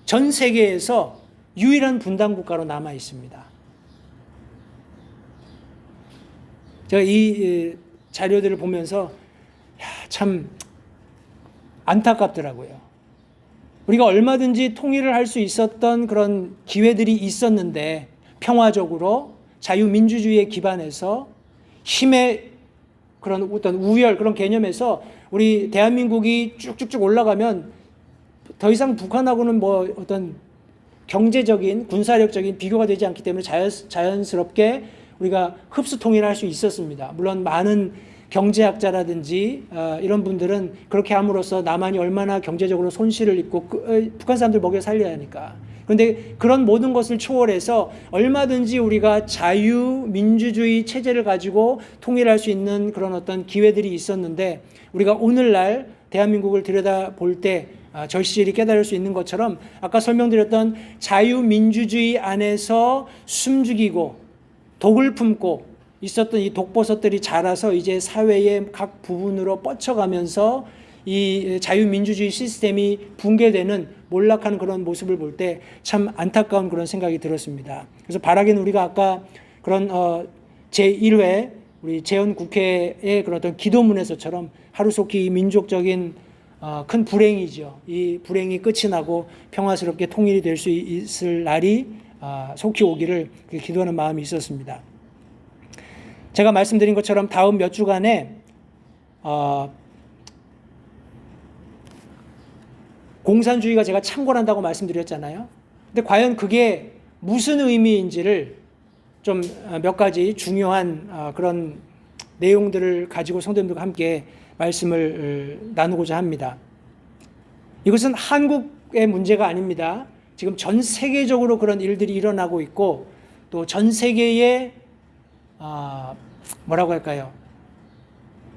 전 세계에서 유일한 분단 국가로 남아 있습니다. 제가 이 자료들을 보면서 참 안타깝더라고요. 우리가 얼마든지 통일을 할 수 있었던 그런 기회들이 있었는데 평화적으로 자유민주주의에 기반해서 힘의 그런 어떤 우열 그런 개념에서 우리 대한민국이 쭉쭉쭉 올라가면 더 이상 북한하고는 뭐 어떤 경제적인 군사력적인 비교가 되지 않기 때문에 자연스럽게 우리가 흡수 통일을 할 수 있었습니다. 물론 많은 경제학자라든지 이런 분들은 그렇게 함으로써 남한이 얼마나 경제적으로 손실을 입고 북한 사람들 먹여 살려야 하니까. 그런데 그런 모든 것을 초월해서 얼마든지 우리가 자유민주주의 체제를 가지고 통일할 수 있는 그런 어떤 기회들이 있었는데 우리가 오늘날 대한민국을 들여다볼 때 절실히 깨달을 수 있는 것처럼 아까 설명드렸던 자유민주주의 안에서 숨죽이고 독을 품고 있었던 이 독버섯들이 자라서 이제 사회의 각 부분으로 뻗쳐가면서 이 자유민주주의 시스템이 붕괴되는 몰락하는 그런 모습을 볼 때 참 안타까운 그런 생각이 들었습니다. 그래서 바라기는 우리가 아까 그런 제1회 우리 재헌 국회의 그런 어떤 기도문에서처럼 하루속히 민족적인 큰 불행이죠. 이 불행이 끝이 나고 평화스럽게 통일이 될 수 있을 날이 속히 오기를 기도하는 마음이 있었습니다. 제가 말씀드린 것처럼 다음 몇 주간에 공산주의가 제가 창궐한다고 말씀드렸잖아요. 근데 과연 그게 무슨 의미인지를 좀 몇 가지 중요한 그런 내용들을 가지고 성도님들과 함께 말씀을 나누고자 합니다. 이것은 한국의 문제가 아닙니다. 지금 전 세계적으로 그런 일들이 일어나고 있고 또 전 세계의 뭐라고 할까요?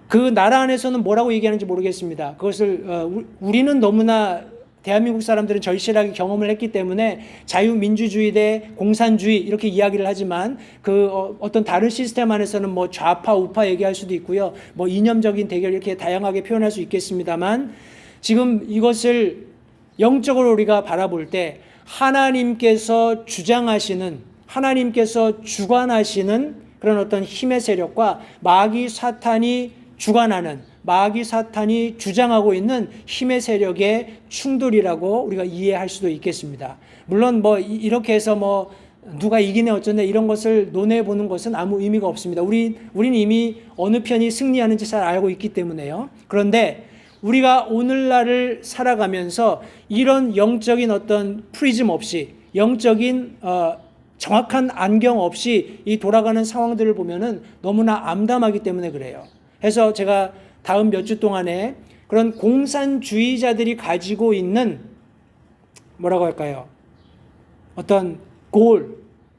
그 나라 안에서는 뭐라고 얘기하는지 모르겠습니다. 그것을 우리는 너무나 대한민국 사람들은 절실하게 경험을 했기 때문에 자유민주주의 대 공산주의 이렇게 이야기를 하지만 그 어떤 다른 시스템 안에서는 뭐 좌파 우파 얘기할 수도 있고요. 뭐 이념적인 대결 이렇게 다양하게 표현할 수 있겠습니다만 지금 이것을 영적으로 우리가 바라볼 때 하나님께서 주장하시는 하나님께서 주관하시는 그런 어떤 힘의 세력과 마귀 사탄이 주관하는 마귀 사탄이 주장하고 있는 힘의 세력의 충돌이라고 우리가 이해할 수도 있겠습니다. 물론 뭐 이렇게 해서 뭐 누가 이기네 어쩌네 이런 것을 논해 보는 것은 아무 의미가 없습니다. 우리는 이미 어느 편이 승리하는지 잘 알고 있기 때문에요. 그런데 우리가 오늘날을 살아가면서 이런 영적인 어떤 프리즘 없이 영적인 정확한 안경 없이 이 돌아가는 상황들을 보면은 너무나 암담하기 때문에 그래요. 그래서 제가 다음 몇 주 동안에 그런 공산주의자들이 가지고 있는 뭐라고 할까요? 어떤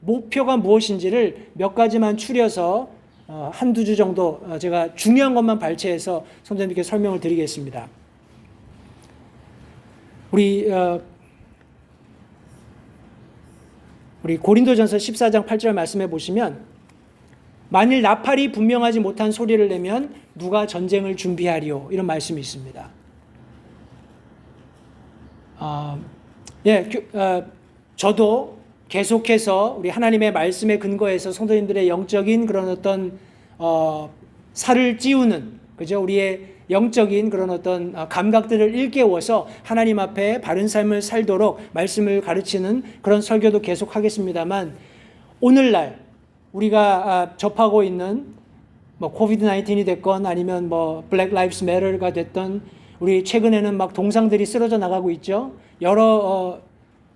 목표가 무엇인지를 몇 가지만 추려서 한두 주 정도 제가 중요한 것만 발췌해서 선생님께 설명을 드리겠습니다. 우리 고린도전서 14장 8절 말씀해 보시면 만일 나팔이 분명하지 못한 소리를 내면 누가 전쟁을 준비하리요? 이런 말씀이 있습니다. 저도 계속해서 우리 하나님의 말씀에 근거해서 성도님들의 영적인 그런 어떤 살을 찌우는 그죠? 우리의 영적인 그런 어떤 감각들을 일깨워서 하나님 앞에 바른 삶을 살도록 말씀을 가르치는 그런 설교도 계속하겠습니다만 오늘날 우리가 접하고 있는 뭐 코비드 19이 됐건 아니면 뭐 블랙 라이브스 매터가 됐던 우리 최근에는 막 동상들이 쓰러져 나가고 있죠. 여러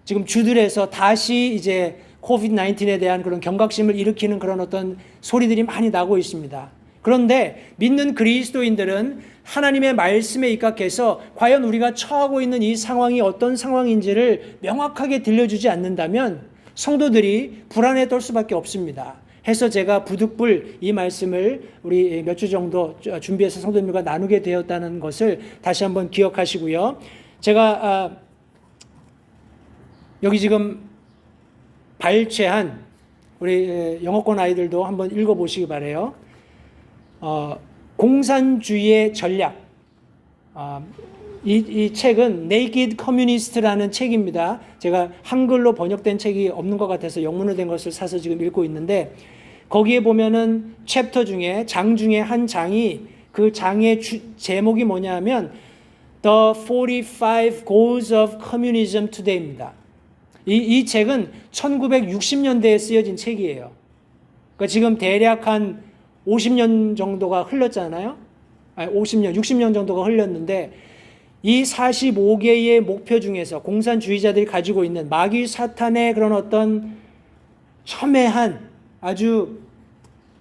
지금 주들에서 다시 이제 코비드 19에 대한 그런 경각심을 일으키는 그런 어떤 소리들이 많이 나고 있습니다. 그런데 믿는 그리스도인들은 하나님의 말씀에 입각해서 과연 우리가 처하고 있는 이 상황이 어떤 상황인지를 명확하게 들려주지 않는다면 성도들이 불안에 떨 수밖에 없습니다. 해서 제가 부득불 이 말씀을 우리 몇 주 정도 준비해서 성도님들과 나누게 되었다는 것을 다시 한번 기억하시고요. 제가 여기 지금 발췌한 우리 영어권 아이들도 한번 읽어보시기 바라요. 공산주의의 전략. 이 책은 Naked Communist라는 책입니다. 제가 한글로 번역된 책이 없는 것 같아서 영문으로 된 것을 사서 지금 읽고 있는데, 거기에 보면은 챕터 중에 장 중에 한 장이 그 장의 제목이 뭐냐면 The 45 Goals of Communism Today입니다. 이 책은 1960년대에 쓰여진 책이에요. 그러니까 지금 대략 한 50년 정도가 흘렀잖아요. 60년 정도가 흘렀는데, 이 45개의 목표 중에서 공산주의자들이 가지고 있는 마귀 사탄의 그런 어떤 첨예한, 아주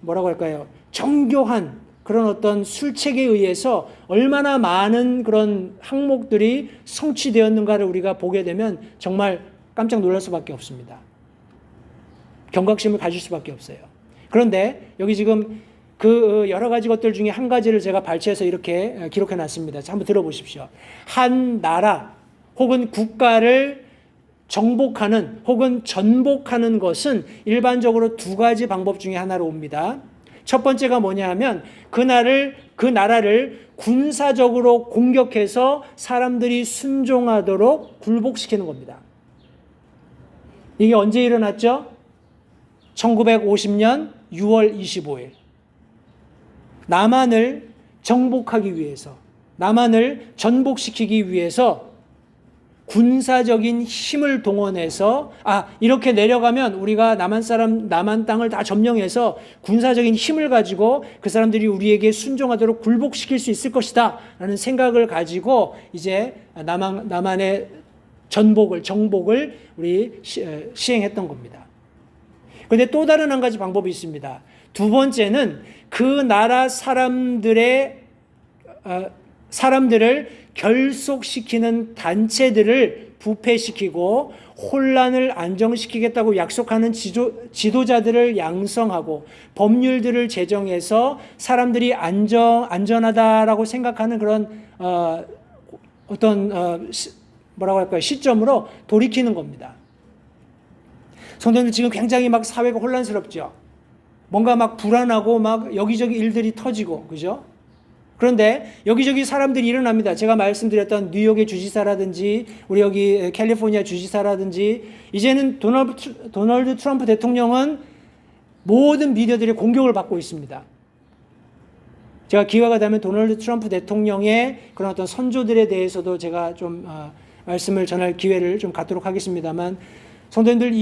뭐라고 할까요? 정교한 그런 어떤 술책에 의해서 얼마나 많은 그런 항목들이 성취되었는가를 우리가 보게 되면 정말 깜짝 놀랄 수밖에 없습니다. 경각심을 가질 수밖에 없어요. 그런데 여기 지금 그 여러 가지 것들 중에 한 가지를 제가 발췌해서 이렇게 기록해 놨습니다. 한번 들어보십시오. 한 나라 혹은 국가를 정복하는 혹은 전복하는 것은 일반적으로 두 가지 방법 중에 하나로 옵니다. 첫 번째가 뭐냐 하면 그 나라를 군사적으로 공격해서 사람들이 순종하도록 굴복시키는 겁니다. 이게 언제 일어났죠? 1950년 6월 25일. 남한을 정복하기 위해서, 남한을 전복시키기 위해서 군사적인 힘을 동원해서 이렇게 내려가면 우리가 남한 땅을 다 점령해서 군사적인 힘을 가지고 그 사람들이 우리에게 순종하도록 굴복시킬 수 있을 것이다 라는 생각을 가지고 이제 남한의 정복을 우리 시행했던 겁니다. 그런데 또 다른 한 가지 방법이 있습니다. 두 번째는 그 나라 사람들을 결속시키는 단체들을 부패시키고 혼란을 안정시키겠다고 약속하는 지도자들을 양성하고 법률들을 제정해서 사람들이 안전하다라고 생각하는 그런 뭐라고 할까요? 시점으로 돌이키는 겁니다. 성도님들 지금 굉장히 막 사회가 혼란스럽죠. 뭔가 막 불안하고 막 여기저기 일들이 터지고, 그죠? 그런데 여기저기 사람들이 일어납니다. 제가 말씀드렸던 뉴욕의 주지사라든지 우리 여기 캘리포니아 주지사라든지 이제는 도널드 트럼프 대통령은 모든 미디어들의 공격을 받고 있습니다. 제가 기회가 되면 도널드 트럼프 대통령의 그런 어떤 선조들에 대해서도 제가 좀 말씀을 전할 기회를 좀 갖도록 하겠습니다만, 성도님들,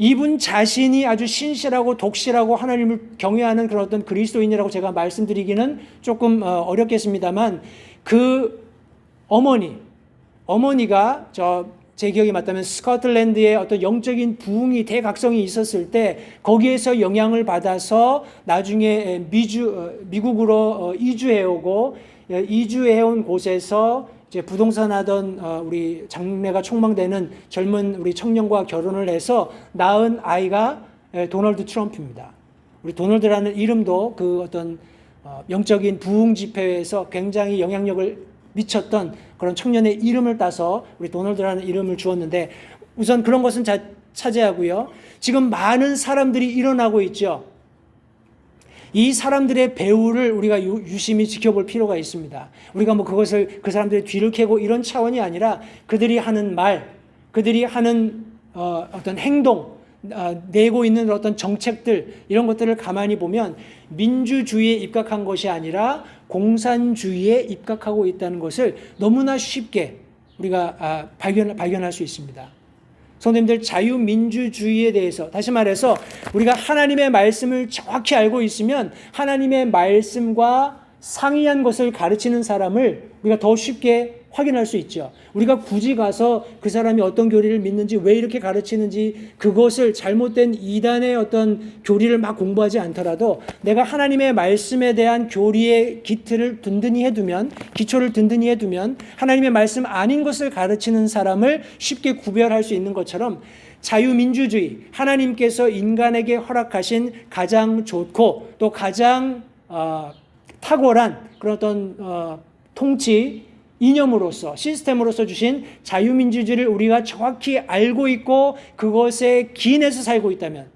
이분 자신이 아주 신실하고 독실하고 하나님을 경외하는 그런 어떤 그리스도인이라고 제가 말씀드리기는 조금 어렵겠습니다만, 그 어머니가 제 기억이 맞다면 스코틀랜드의 어떤 영적인 부흥이 대각성이 있었을 때 거기에서 영향을 받아서 나중에 미국으로 이주해오고, 이주해온 곳에서 이제 부동산 하던 우리 장래가 촉망되는 젊은 우리 청년과 결혼을 해서 낳은 아이가 도널드 트럼프입니다. 우리 도널드라는 이름도 그 어떤 영적인 부흥 집회에서 굉장히 영향력을 미쳤던 그런 청년의 이름을 따서 우리 도널드라는 이름을 주었는데, 우선 그런 것은 차지하고요. 지금 많은 사람들이 일어나고 있죠. 이 사람들의 배후를 우리가 유심히 지켜볼 필요가 있습니다. 우리가 그것을 그 사람들의 뒤를 캐고 이런 차원이 아니라 그들이 하는 말, 그들이 하는 어떤 행동, 내고 있는 어떤 정책들, 이런 것들을 가만히 보면 민주주의에 입각한 것이 아니라 공산주의에 입각하고 있다는 것을 너무나 쉽게 우리가 발견할 수 있습니다. 성도님들, 자유민주주의에 대해서, 다시 말해서 우리가 하나님의 말씀을 정확히 알고 있으면 하나님의 말씀과 상이한 것을 가르치는 사람을 우리가 더 쉽게 확인할 수 있죠. 우리가 굳이 가서 그 사람이 어떤 교리를 믿는지, 왜 이렇게 가르치는지, 그것을 잘못된 이단의 어떤 교리를 막 공부하지 않더라도 내가 하나님의 말씀에 대한 교리의 기초를 든든히 해두면 하나님의 말씀 아닌 것을 가르치는 사람을 쉽게 구별할 수 있는 것처럼, 자유민주주의, 하나님께서 인간에게 허락하신 가장 좋고 또 가장 탁월한 그런 어떤 통치 이념으로서 시스템으로서 주신 자유민주주의를 우리가 정확히 알고 있고 그것에 기인해서 살고 있다면,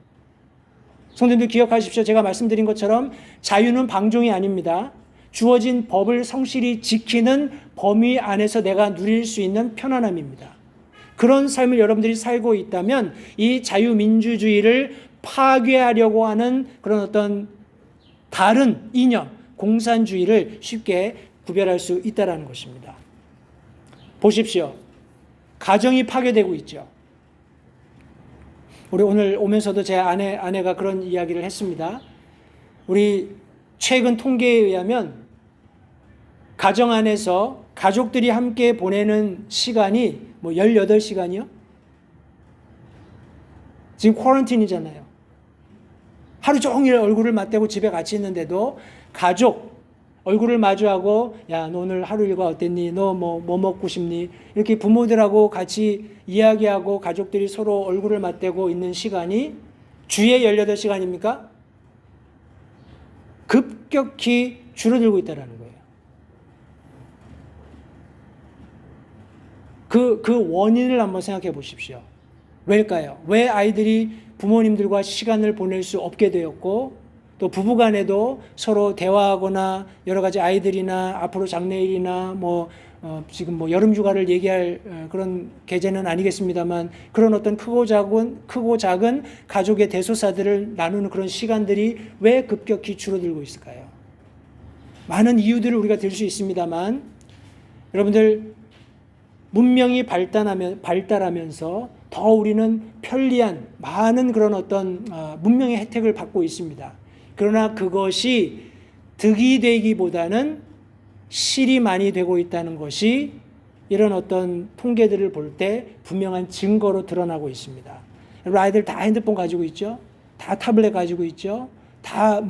성도님들 기억하십시오. 제가 말씀드린 것처럼 자유는 방종이 아닙니다. 주어진 법을 성실히 지키는 범위 안에서 내가 누릴 수 있는 편안함입니다. 그런 삶을 여러분들이 살고 있다면 이 자유민주주의를 파괴하려고 하는 그런 어떤 다른 이념, 공산주의를 쉽게 구별할 수 있다는 것입니다. 보십시오. 가정이 파괴되고 있죠. 우리 오늘 오면서도 제 아내가 그런 이야기를 했습니다. 우리 최근 통계에 의하면 가정 안에서 가족들이 함께 보내는 시간이 18시간이요? 지금 쿼런틴이잖아요. 하루 종일 얼굴을 맞대고 집에 같이 있는데도 가족 얼굴을 마주하고, 야, 너 오늘 하루 일과 어땠니? 너 뭐 먹고 싶니? 이렇게 부모들하고 같이 이야기하고 가족들이 서로 얼굴을 맞대고 있는 시간이 주에 18시간입니까? 급격히 줄어들고 있다는 거예요. 그 원인을 한번 생각해 보십시오. 왜일까요? 왜 아이들이 부모님들과 시간을 보낼 수 없게 되었고, 또 부부간에도 서로 대화하거나 여러 가지 아이들이나 앞으로 장래일이나 지금 여름휴가를 얘기할 그런 계제는 아니겠습니다만, 그런 어떤 크고 작은 가족의 대소사들을 나누는 그런 시간들이 왜 급격히 줄어들고 있을까요? 많은 이유들을 우리가 들 수 있습니다만, 여러분들 문명이 발달하면서 더 우리는 편리한 많은 그런 어떤 문명의 혜택을 받고 있습니다. 그러나 그것이 득이 되기보다는 실이 많이 되고 있다는 것이 이런 어떤 통계들을 볼 때 분명한 증거로 드러나고 있습니다. 아이들 다 핸드폰 가지고 있죠. 다 타블렛 가지고 있죠. 다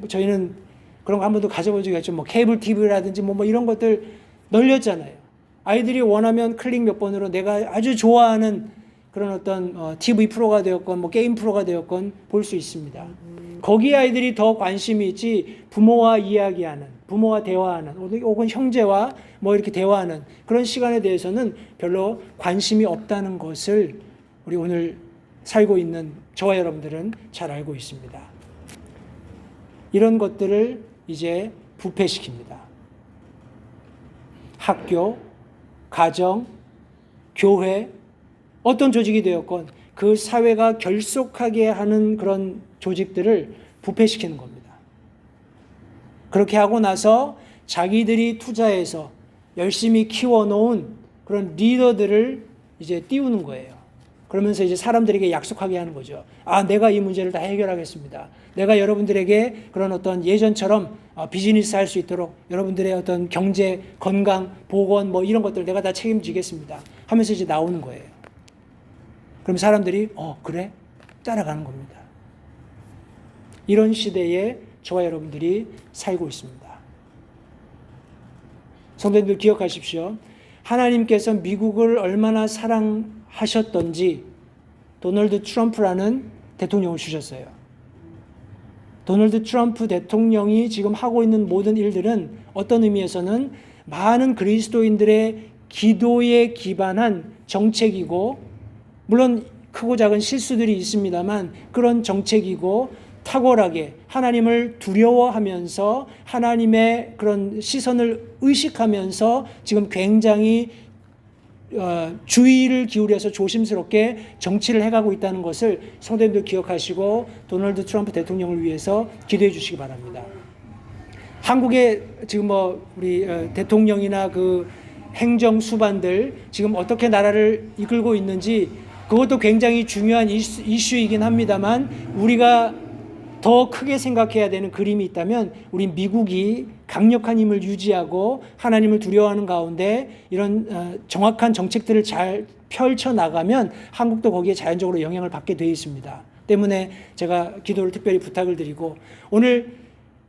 저희는 그런 거 한 번도 가져본 적이 없죠. 케이블 TV라든지 이런 것들 널렸잖아요. 아이들이 원하면 클릭 몇 번으로 내가 아주 좋아하는 그런 어떤 TV 프로가 되었건 게임 프로가 되었건 볼 수 있습니다. 거기에 아이들이 더 관심이 있지 부모와 이야기하는, 부모와 대화하는, 혹은 형제와 이렇게 대화하는 그런 시간에 대해서는 별로 관심이 없다는 것을 우리 오늘 살고 있는 저와 여러분들은 잘 알고 있습니다. 이런 것들을 이제 부패시킵니다. 학교, 가정, 교회, 어떤 조직이 되었건 그 사회가 결속하게 하는 그런 조직들을 부패시키는 겁니다. 그렇게 하고 나서 자기들이 투자해서 열심히 키워놓은 그런 리더들을 이제 띄우는 거예요. 그러면서 이제 사람들에게 약속하게 하는 거죠. 내가 이 문제를 다 해결하겠습니다. 내가 여러분들에게 그런 어떤 예전처럼 비즈니스 할 수 있도록 여러분들의 어떤 경제, 건강, 보건 이런 것들 내가 다 책임지겠습니다. 하면서 이제 나오는 거예요. 그럼 사람들이 그래? 따라가는 겁니다. 이런 시대에 저와 여러분들이 살고 있습니다. 성도님들 기억하십시오. 하나님께서 미국을 얼마나 사랑하셨던지 도널드 트럼프라는 대통령을 주셨어요. 도널드 트럼프 대통령이 지금 하고 있는 모든 일들은 어떤 의미에서는 많은 그리스도인들의 기도에 기반한 정책이고, 물론 크고 작은 실수들이 있습니다만 그런 정책이고, 탁월하게 하나님을 두려워하면서 하나님의 그런 시선을 의식하면서 지금 굉장히 주의를 기울여서 조심스럽게 정치를 해가고 있다는 것을 성도님들 기억하시고 도널드 트럼프 대통령을 위해서 기도해 주시기 바랍니다. 한국의 지금 우리 대통령이나 그 행정 수반들 지금 어떻게 나라를 이끌고 있는지 그것도 굉장히 중요한 이슈이긴 합니다만, 우리가 더 크게 생각해야 되는 그림이 있다면 우리 미국이 강력한 힘을 유지하고 하나님을 두려워하는 가운데 이런 정확한 정책들을 잘 펼쳐나가면 한국도 거기에 자연적으로 영향을 받게 되어 있습니다. 때문에 제가 기도를 특별히 부탁을 드리고, 오늘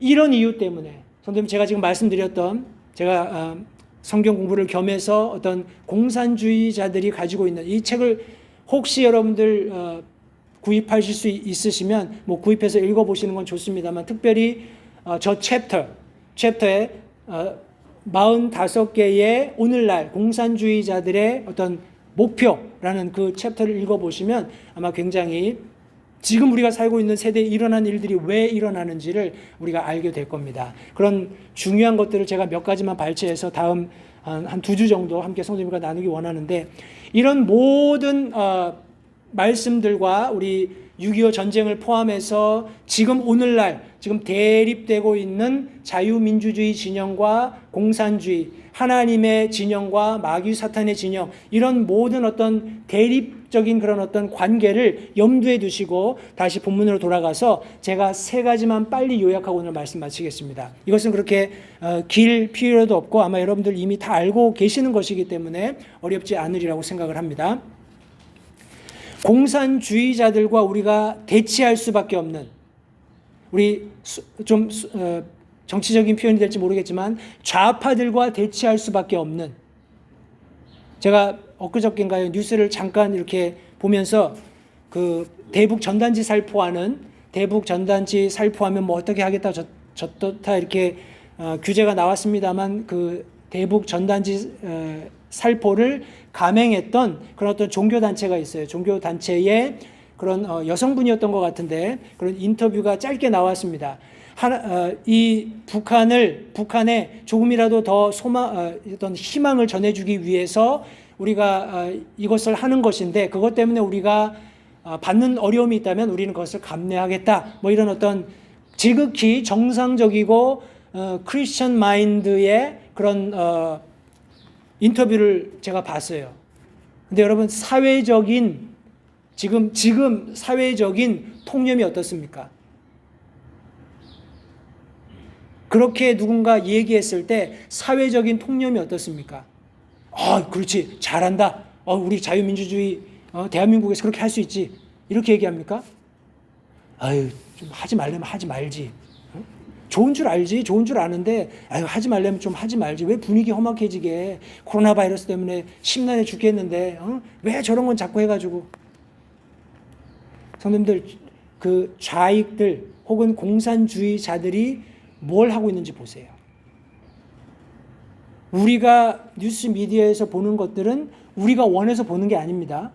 이런 이유 때문에 선생님 제가 지금 말씀드렸던, 제가 성경 공부를 겸해서 어떤 공산주의자들이 가지고 있는 이 책을 혹시 여러분들 구입하실 수 있으시면 뭐 구입해서 읽어보시는 건 좋습니다만, 특별히 저 챕터에 45개의 오늘날 공산주의자들의 어떤 목표라는 그 챕터를 읽어보시면 아마 굉장히 지금 우리가 살고 있는 세대에 일어난 일들이 왜 일어나는지를 우리가 알게 될 겁니다. 그런 중요한 것들을 제가 몇 가지만 발췌해서 다음 한 2주 정도 함께 성도님과 나누기 원하는데, 이런 모든 말씀들과 우리 6.25 전쟁을 포함해서 지금 오늘날 지금 대립되고 있는 자유민주주의 진영과 공산주의, 하나님의 진영과 마귀 사탄의 진영, 이런 모든 어떤 대립적인 그런 어떤 관계를 염두에 두시고 다시 본문으로 돌아가서 제가 3가지만 빨리 요약하고 오늘 말씀 마치겠습니다. 이것은 그렇게 길 필요도 없고 아마 여러분들 이미 다 알고 계시는 것이기 때문에 어렵지 않으리라고 생각을 합니다. 공산주의자들과 우리가 대치할 수밖에 없는, 우리 좀 정치적인 표현이 될지 모르겠지만 좌파들과 대치할 수밖에 없는, 제가 엊그저께인가요 뉴스를 잠깐 이렇게 보면서 그 대북 전단지 살포하면 뭐 어떻게 하겠다 저렇다 이렇게 규제가 나왔습니다만, 그 대북 전단지 살포를 감행했던 그런 어떤 종교단체가 있어요. 종교단체의 그런 여성분이었던 것 같은데 그런 인터뷰가 짧게 나왔습니다. 이 북한에 조금이라도 더 어떤 희망을 전해주기 위해서 우리가 이것을 하는 것인데, 그것 때문에 우리가 받는 어려움이 있다면 우리는 그것을 감내하겠다. 뭐 이런 어떤 지극히 정상적이고 크리스천 마인드의 그런 인터뷰를 제가 봤어요. 근데 여러분, 지금 사회적인 통념이 어떻습니까? 그렇게 누군가 얘기했을 때 사회적인 통념이 어떻습니까? 그렇지, 잘한다. 우리 자유민주주의 대한민국에서 그렇게 할 수 있지. 이렇게 얘기합니까? 좀 하지 말려면 하지 말지. 좋은 줄 알지, 좋은 줄 아는데 하지 말려면 좀 하지 말지. 왜 분위기 험악해지게, 코로나 바이러스 때문에 심란해 죽겠는데 왜 저런 건 자꾸 해가지고. 성도님들, 그 좌익들 혹은 공산주의자들이 뭘 하고 있는지 보세요. 우리가 뉴스 미디어에서 보는 것들은 우리가 원해서 보는 게 아닙니다.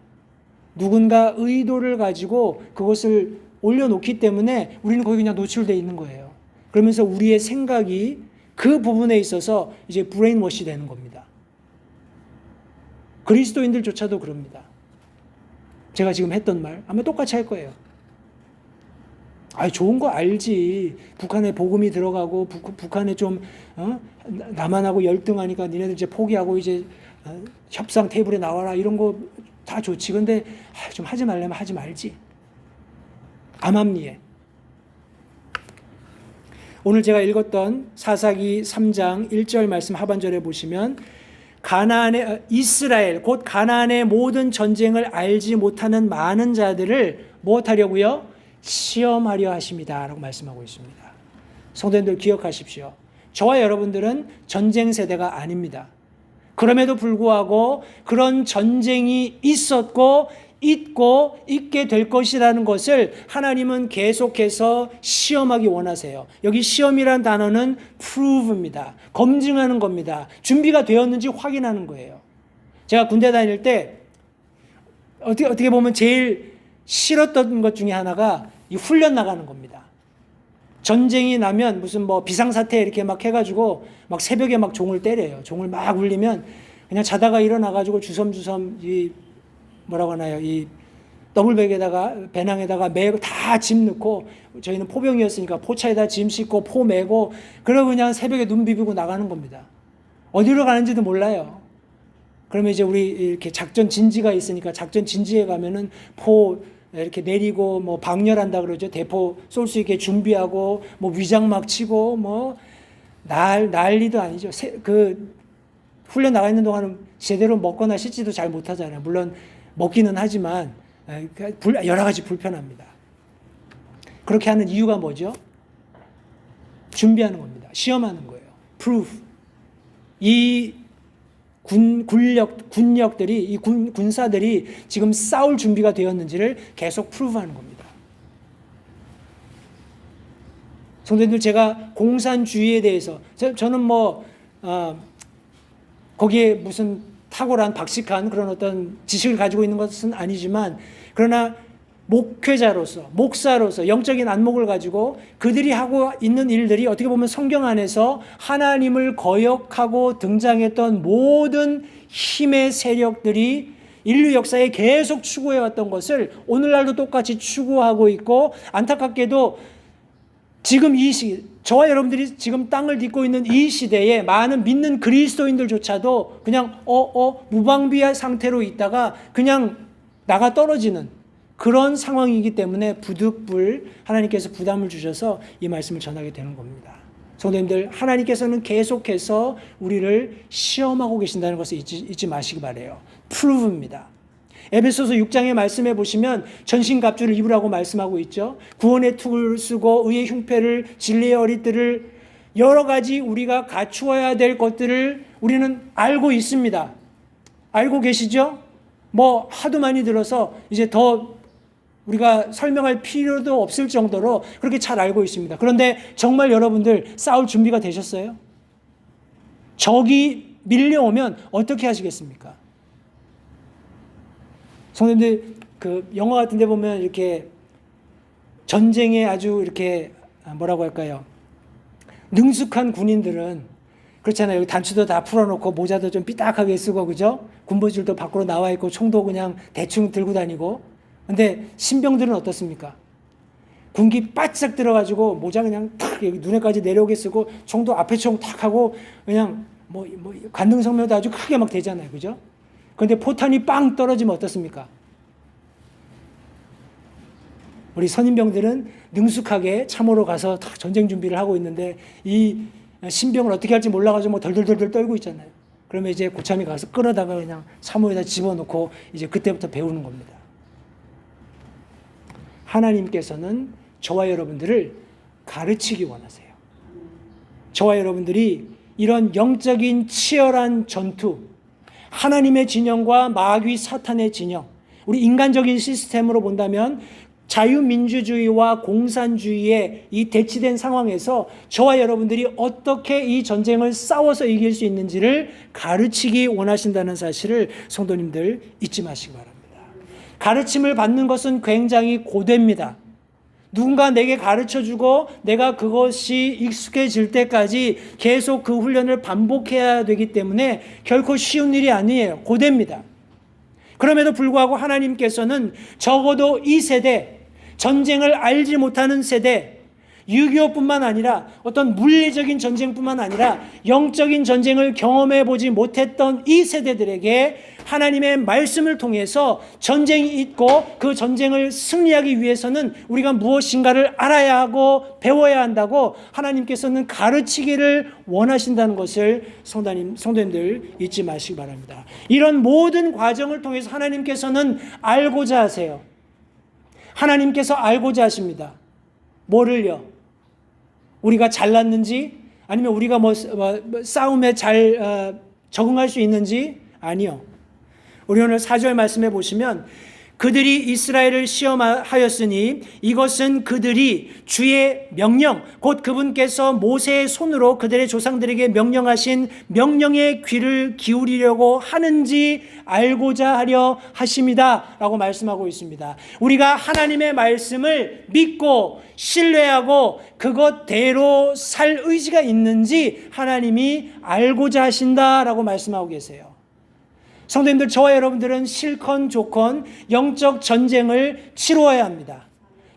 누군가 의도를 가지고 그것을 올려놓기 때문에 우리는 거기 그냥 노출되어 있는 거예요. 그러면서 우리의 생각이 그 부분에 있어서 이제 브레인워시 되는 겁니다. 그리스도인들조차도 그럽니다. 제가 지금 했던 말 아마 똑같이 할 거예요. 좋은 거 알지. 북한에 복음이 들어가고 북한에 좀 남한하고 열등하니까 니네들 이제 포기하고 이제 협상 테이블에 나와라, 이런 거 다 좋지. 근데 좀 하지 말려면 하지 말지. 암암리에. 오늘 제가 읽었던 사사기 3장 1절 말씀 하반절에 보시면, 이스라엘 곧 가나안의 모든 전쟁을 알지 못하는 많은 자들을 무엇하려고요? 시험하려 하십니다 라고 말씀하고 있습니다. 성도님들 기억하십시오. 저와 여러분들은 전쟁 세대가 아닙니다. 그럼에도 불구하고 그런 전쟁이 있었고 있게 될 것이라는 것을 하나님은 계속해서 시험하기 원하세요. 여기 시험이란 단어는 prove입니다. 검증하는 겁니다. 준비가 되었는지 확인하는 거예요. 제가 군대 다닐 때 어떻게 보면 제일 싫었던 것 중에 하나가 이 훈련 나가는 겁니다. 전쟁이 나면 무슨 뭐 비상사태 이렇게 막 해가지고 막 새벽에 막 종을 때려요. 종을 막 울리면 그냥 자다가 일어나가지고 주섬주섬 이 뭐라고 하나요? 이 더블백에다가 배낭에다가 메고 다 짐 넣고, 저희는 포병이었으니까 포차에다 짐 싣고 포 메고, 그러고 그냥 새벽에 눈 비비고 나가는 겁니다. 어디로 가는지도 몰라요. 그러면 이제 우리 이렇게 작전 진지가 있으니까 작전 진지에 가면은 포 이렇게 내리고 뭐 방열한다 그러죠. 대포 쏠 수 있게 준비하고 뭐 위장 막 치고 뭐 난리도 아니죠. 그 훈련 나가 있는 동안은 제대로 먹거나 씻지도 잘 못하잖아요. 물론 먹기는 하지만 여러 가지 불편합니다. 그렇게 하는 이유가 뭐죠? 준비하는 겁니다. 시험하는 거예요. proof. 이 군력들이, 이 군사들이 지금 싸울 준비가 되었는지를 계속 프루브하는 겁니다. 성도님들, 제가 공산주의에 대해서 저는 거기에 무슨 탁월한 박식한 그런 어떤 지식을 가지고 있는 것은 아니지만, 그러나 목회자로서, 목사로서 영적인 안목을 가지고 그들이 하고 있는 일들이 어떻게 보면 성경 안에서 하나님을 거역하고 등장했던 모든 힘의 세력들이 인류 역사에 계속 추구해왔던 것을 오늘날도 똑같이 추구하고 있고, 안타깝게도 지금 이 시기, 저와 여러분들이 지금 땅을 딛고 있는 이 시대에 많은 믿는 그리스도인들조차도 그냥 무방비한 상태로 있다가 그냥 나가 떨어지는 그런 상황이기 때문에 부득불 하나님께서 부담을 주셔서 이 말씀을 전하게 되는 겁니다. 성도님들, 하나님께서는 계속해서 우리를 시험하고 계신다는 것을 잊지 마시기 바라요. 프루브입니다. 에베소서 6장의 말씀에 보시면 전신갑주를 입으라고 말씀하고 있죠. 구원의 툴을 쓰고 의의 흉패를, 진리의 어릿들을, 여러 가지 우리가 갖추어야 될 것들을 우리는 알고 있습니다. 알고 계시죠? 하도 많이 들어서 이제 더 우리가 설명할 필요도 없을 정도로 그렇게 잘 알고 있습니다. 그런데 정말 여러분들 싸울 준비가 되셨어요? 적이 밀려오면 어떻게 하시겠습니까? 성도님들, 그 영화 같은 데 보면 이렇게 전쟁에 아주 이렇게 뭐라고 할까요? 능숙한 군인들은 그렇잖아요. 단추도 다 풀어놓고 모자도 좀 삐딱하게 쓰고, 그죠? 군복줄도 밖으로 나와 있고 총도 그냥 대충 들고 다니고. 근데 신병들은 어떻습니까? 군기 바짝 들어가지고 모자 그냥 탁 여기 눈에까지 내려오게 쓰고 총도 앞에 총 탁 하고 그냥 관등성명도 아주 크게 막 되잖아요, 그죠? 그런데 포탄이 빵 떨어지면 어떻습니까? 우리 선임병들은 능숙하게 참호로 가서 탁 전쟁 준비를 하고 있는데 이 신병을 어떻게 할지 몰라가지고 덜덜덜덜 떨고 있잖아요. 그러면 이제 고참이 가서 끌어다가 그냥 참호에다 집어넣고 이제 그때부터 배우는 겁니다. 하나님께서는 저와 여러분들을 가르치기 원하세요. 저와 여러분들이 이런 영적인 치열한 전투, 하나님의 진영과 마귀 사탄의 진영, 우리 인간적인 시스템으로 본다면 자유민주주의와 공산주의의 이 대치된 상황에서 저와 여러분들이 어떻게 이 전쟁을 싸워서 이길 수 있는지를 가르치기 원하신다는 사실을 성도님들 잊지 마시기 바랍니다. 가르침을 받는 것은 굉장히 고됩니다. 누군가 내게 가르쳐주고 내가 그것이 익숙해질 때까지 계속 그 훈련을 반복해야 되기 때문에 결코 쉬운 일이 아니에요. 고됩니다. 그럼에도 불구하고 하나님께서는 적어도 이 세대, 전쟁을 알지 못하는 세대, 6.25뿐만 아니라 어떤 물리적인 전쟁뿐만 아니라 영적인 전쟁을 경험해 보지 못했던 이 세대들에게 하나님의 말씀을 통해서 전쟁이 있고 그 전쟁을 승리하기 위해서는 우리가 무엇인가를 알아야 하고 배워야 한다고 하나님께서는 가르치기를 원하신다는 것을 성도님들 잊지 마시기 바랍니다. 이런 모든 과정을 통해서 하나님께서는 알고자 하세요. 하나님께서 알고자 하십니다. 뭐를요? 우리가 잘났는지, 아니면 우리가 싸움에 잘 적응할 수 있는지? 아니요. 우리 오늘 4절 말씀해 보시면 그들이 이스라엘을 시험하였으니 이것은 그들이 주의 명령, 곧 그분께서 모세의 손으로 그들의 조상들에게 명령하신 명령의 귀를 기울이려고 하는지 알고자 하려 하심이다 라고 말씀하고 있습니다. 우리가 하나님의 말씀을 믿고 신뢰하고 그것대로 살 의지가 있는지 하나님이 알고자 하신다라고 말씀하고 계세요. 성도님들, 저와 여러분들은 실컷 좋건 영적 전쟁을 치루어야 합니다.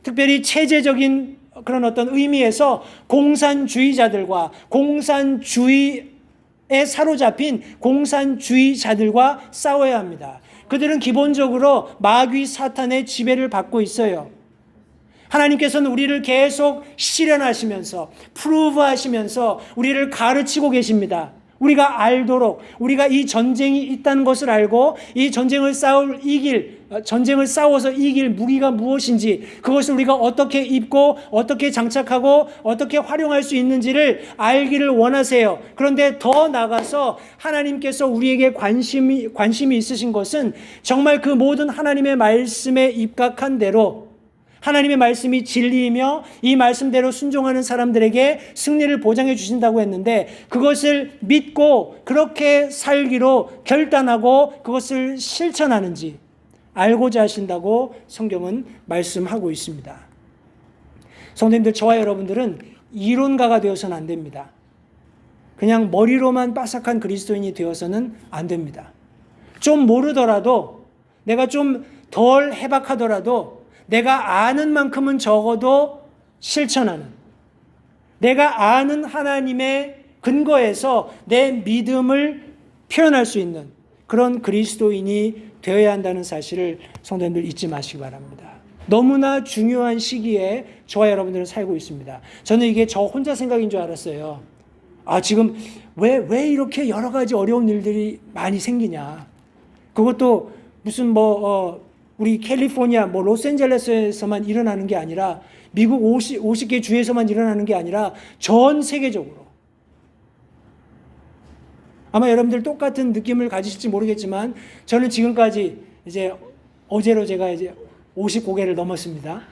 특별히 체제적인 그런 어떤 의미에서 공산주의자들과 공산주의에 사로잡힌 공산주의자들과 싸워야 합니다. 그들은 기본적으로 마귀 사탄의 지배를 받고 있어요. 하나님께서는 우리를 계속 실현하시면서 프루브하시면서 우리를 가르치고 계십니다. 우리가 알도록, 우리가 이 전쟁이 있다는 것을 알고 이 전쟁을 싸워서 이길 무기가 무엇인지, 그것을 우리가 어떻게 입고 어떻게 장착하고 어떻게 활용할 수 있는지를 알기를 원하세요. 그런데 더 나아가서 하나님께서 우리에게 관심이 있으신 것은 정말 그 모든 하나님의 말씀에 입각한 대로, 하나님의 말씀이 진리이며 이 말씀대로 순종하는 사람들에게 승리를 보장해 주신다고 했는데, 그것을 믿고 그렇게 살기로 결단하고 그것을 실천하는지 알고자 하신다고 성경은 말씀하고 있습니다. 성도님들, 저와 여러분들은 이론가가 되어서는 안 됩니다. 그냥 머리로만 빠삭한 그리스도인이 되어서는 안 됩니다. 좀 모르더라도, 내가 좀 덜 해박하더라도 내가 아는 만큼은 적어도 실천하는, 내가 아는 하나님의 근거에서 내 믿음을 표현할 수 있는 그런 그리스도인이 되어야 한다는 사실을 성도님들 잊지 마시기 바랍니다. 너무나 중요한 시기에 저와 여러분들은 살고 있습니다. 저는 이게 저 혼자 생각인 줄 알았어요. 지금 왜 이렇게 여러 가지 어려운 일들이 많이 생기냐. 그것도 무슨 우리 캘리포니아, 로스앤젤레스에서만 일어나는 게 아니라, 미국 50개 주에서만 일어나는 게 아니라 전 세계적으로. 아마 여러분들 똑같은 느낌을 가지실지 모르겠지만, 저는 지금까지 이제 어제로 제가 이제 50고개를 넘었습니다.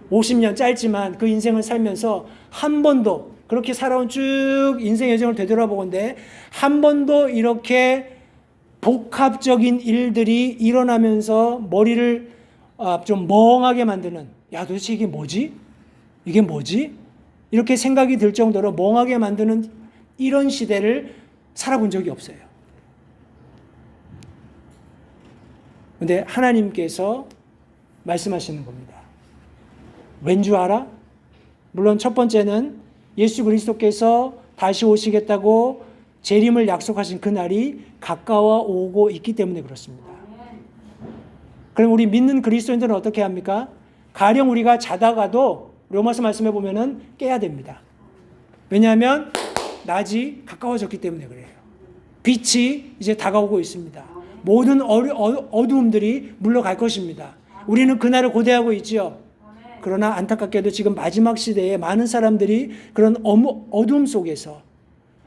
50년 짧지만 그 인생을 살면서 한 번도, 그렇게 살아온 쭉 인생 여정을 되돌아보건대 한 번도 이렇게 복합적인 일들이 일어나면서 머리를 좀 멍하게 만드는, 도대체 이게 뭐지? 이게 뭐지? 이렇게 생각이 들 정도로 멍하게 만드는 이런 시대를 살아본 적이 없어요. 그런데 하나님께서 말씀하시는 겁니다. 왠 줄 알아? 물론 첫 번째는 예수 그리스도께서 다시 오시겠다고 재림을 약속하신 그날이 가까워 오고 있기 때문에 그렇습니다. 그럼 우리 믿는 그리스도인들은 어떻게 합니까? 가령 우리가 자다가도 로마서 말씀해 보면은 깨야 됩니다. 왜냐하면 낮이 가까워졌기 때문에 그래요. 빛이 이제 다가오고 있습니다. 모든 어두움들이 물러갈 것입니다. 우리는 그날을 고대하고 있지요. 그러나 안타깝게도 지금 마지막 시대에 많은 사람들이 그런 어두움 속에서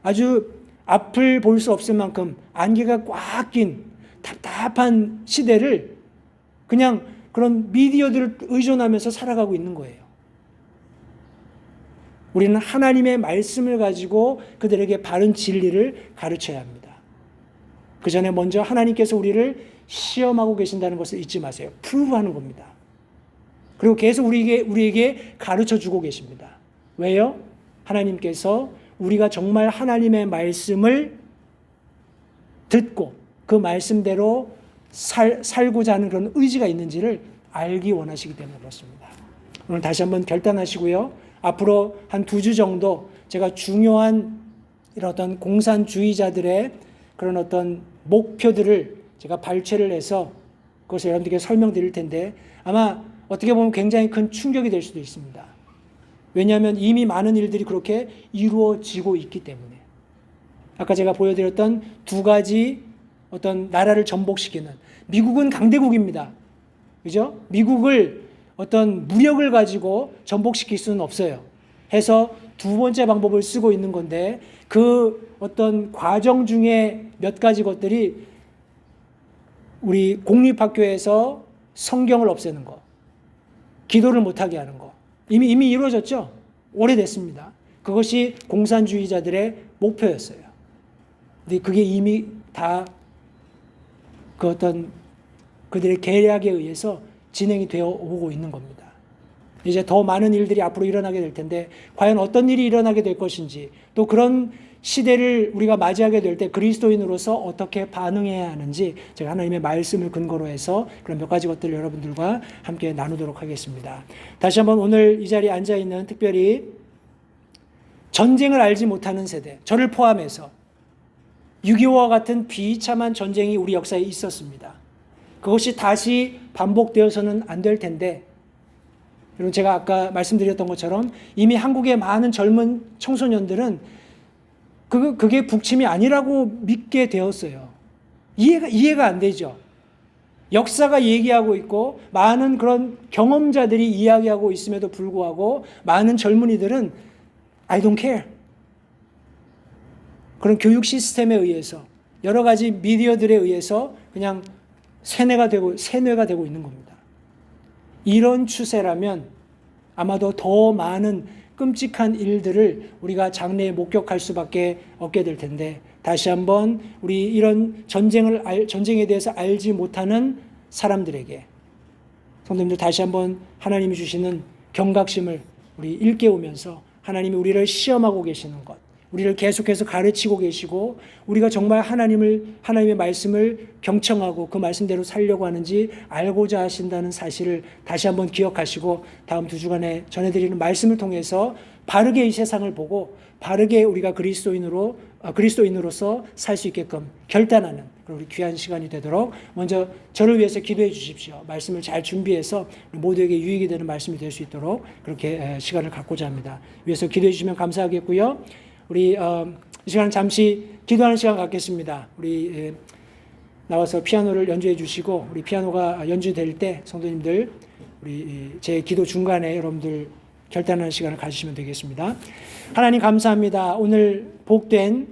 아주 앞을 볼 수 없을 만큼 안개가 꽉 낀 답답한 시대를 그냥 그런 미디어들을 의존하면서 살아가고 있는 거예요. 우리는 하나님의 말씀을 가지고 그들에게 바른 진리를 가르쳐야 합니다. 그 전에 먼저 하나님께서 우리를 시험하고 계신다는 것을 잊지 마세요. 프루브하는 겁니다. 그리고 계속 우리에게 가르쳐주고 계십니다. 왜요? 하나님께서 우리가 정말 하나님의 말씀을 듣고 그 말씀대로 살고자 하는 그런 의지가 있는지를 알기 원하시기 때문에 그렇습니다. 오늘 다시 한번 결단하시고요. 앞으로 한 2주 정도 제가 중요한 이런 어떤 공산주의자들의 그런 어떤 목표들을 제가 발췌를 해서 그것을 여러분들께 설명드릴 텐데, 아마 어떻게 보면 굉장히 큰 충격이 될 수도 있습니다. 왜냐하면 이미 많은 일들이 그렇게 이루어지고 있기 때문에. 아까 제가 보여드렸던 2가지 어떤 나라를 전복시키는, 미국은 강대국입니다. 그죠? 미국을 어떤 무력을 가지고 전복시킬 수는 없어요. 해서 2번째 방법을 쓰고 있는 건데, 그 어떤 과정 중에 몇 가지 것들이 우리 공립학교에서 성경을 없애는 거, 기도를 못하게 하는 거, 이미 이루어졌죠? 오래됐습니다. 그것이 공산주의자들의 목표였어요. 근데 그게 이미 다 그 어떤 그들의 계략에 의해서 진행이 되어 오고 있는 겁니다. 이제 더 많은 일들이 앞으로 일어나게 될 텐데, 과연 어떤 일이 일어나게 될 것인지, 또 그런 시대를 우리가 맞이하게 될 때 그리스도인으로서 어떻게 반응해야 하는지 제가 하나님의 말씀을 근거로 해서 그런 몇 가지 것들을 여러분들과 함께 나누도록 하겠습니다. 다시 한번 오늘 이 자리에 앉아있는 특별히 전쟁을 알지 못하는 세대, 저를 포함해서 6.25와 같은 비참한 전쟁이 우리 역사에 있었습니다. 그것이 다시 반복되어서는 안 될 텐데, 여러분 제가 아까 말씀드렸던 것처럼 이미 한국의 많은 젊은 청소년들은 그게 북침이 아니라고 믿게 되었어요. 이해가 안 되죠. 역사가 얘기하고 있고 많은 그런 경험자들이 이야기하고 있음에도 불구하고 많은 젊은이들은 I don't care. 그런 교육 시스템에 의해서 여러 가지 미디어들에 의해서 그냥 세뇌가 되고 있는 겁니다. 이런 추세라면 아마도 더 많은 끔찍한 일들을 우리가 장래에 목격할 수밖에 없게 될 텐데, 다시 한번 우리 이런 전쟁에 대해서 알지 못하는 사람들에게 성도님들 다시 한번 하나님이 주시는 경각심을 우리 일깨우면서 하나님이 우리를 시험하고 계시는 것, 우리를 계속해서 가르치고 계시고 우리가 정말 하나님의 말씀을 경청하고 그 말씀대로 살려고 하는지 알고자 하신다는 사실을 다시 한번 기억하시고 다음 2주간에 전해드리는 말씀을 통해서 바르게 이 세상을 보고 바르게 우리가 그리스도인으로서 살 수 있게끔 결단하는 그런 우리 귀한 시간이 되도록 먼저 저를 위해서 기도해 주십시오. 말씀을 잘 준비해서 우리 모두에게 유익이 되는 말씀이 될 수 있도록 그렇게 시간을 갖고자 합니다. 위해서 기도해 주시면 감사하겠고요. 우리 이 시간 잠시 기도하는 시간 갖겠습니다. 우리 나와서 피아노를 연주해 주시고 우리 피아노가 연주될 때 성도님들 우리 제 기도 중간에 여러분들 결단하는 시간을 가지시면 되겠습니다. 하나님 감사합니다. 오늘 복된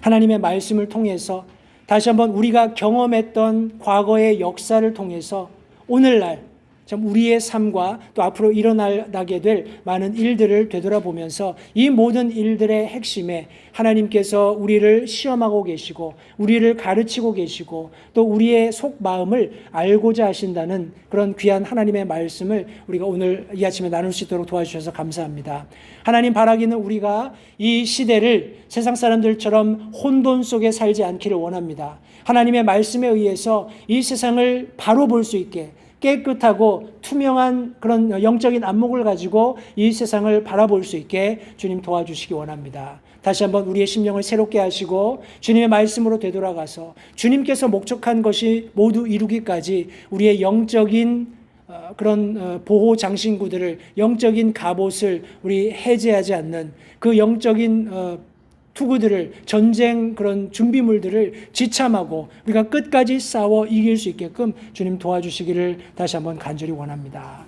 하나님의 말씀을 통해서 다시 한번 우리가 경험했던 과거의 역사를 통해서 오늘날 참 우리의 삶과 또 앞으로 일어나게 될 많은 일들을 되돌아보면서 이 모든 일들의 핵심에 하나님께서 우리를 시험하고 계시고 우리를 가르치고 계시고 또 우리의 속마음을 알고자 하신다는 그런 귀한 하나님의 말씀을 우리가 오늘 이 아침에 나눌 수 있도록 도와주셔서 감사합니다. 하나님 바라기는 우리가 이 시대를 세상 사람들처럼 혼돈 속에 살지 않기를 원합니다. 하나님의 말씀에 의해서 이 세상을 바로 볼 수 있게 깨끗하고 투명한 그런 영적인 안목을 가지고 이 세상을 바라볼 수 있게 주님 도와주시기 원합니다. 다시 한번 우리의 심령을 새롭게 하시고 주님의 말씀으로 되돌아가서 주님께서 목적한 것이 모두 이루기까지 우리의 영적인 그런 보호 장신구들을, 영적인 갑옷을 우리 해제하지 않는 그 영적인 투구들을, 전쟁 그런 준비물들을 지참하고 우리가 끝까지 싸워 이길 수 있게끔 주님 도와주시기를 다시 한번 간절히 원합니다.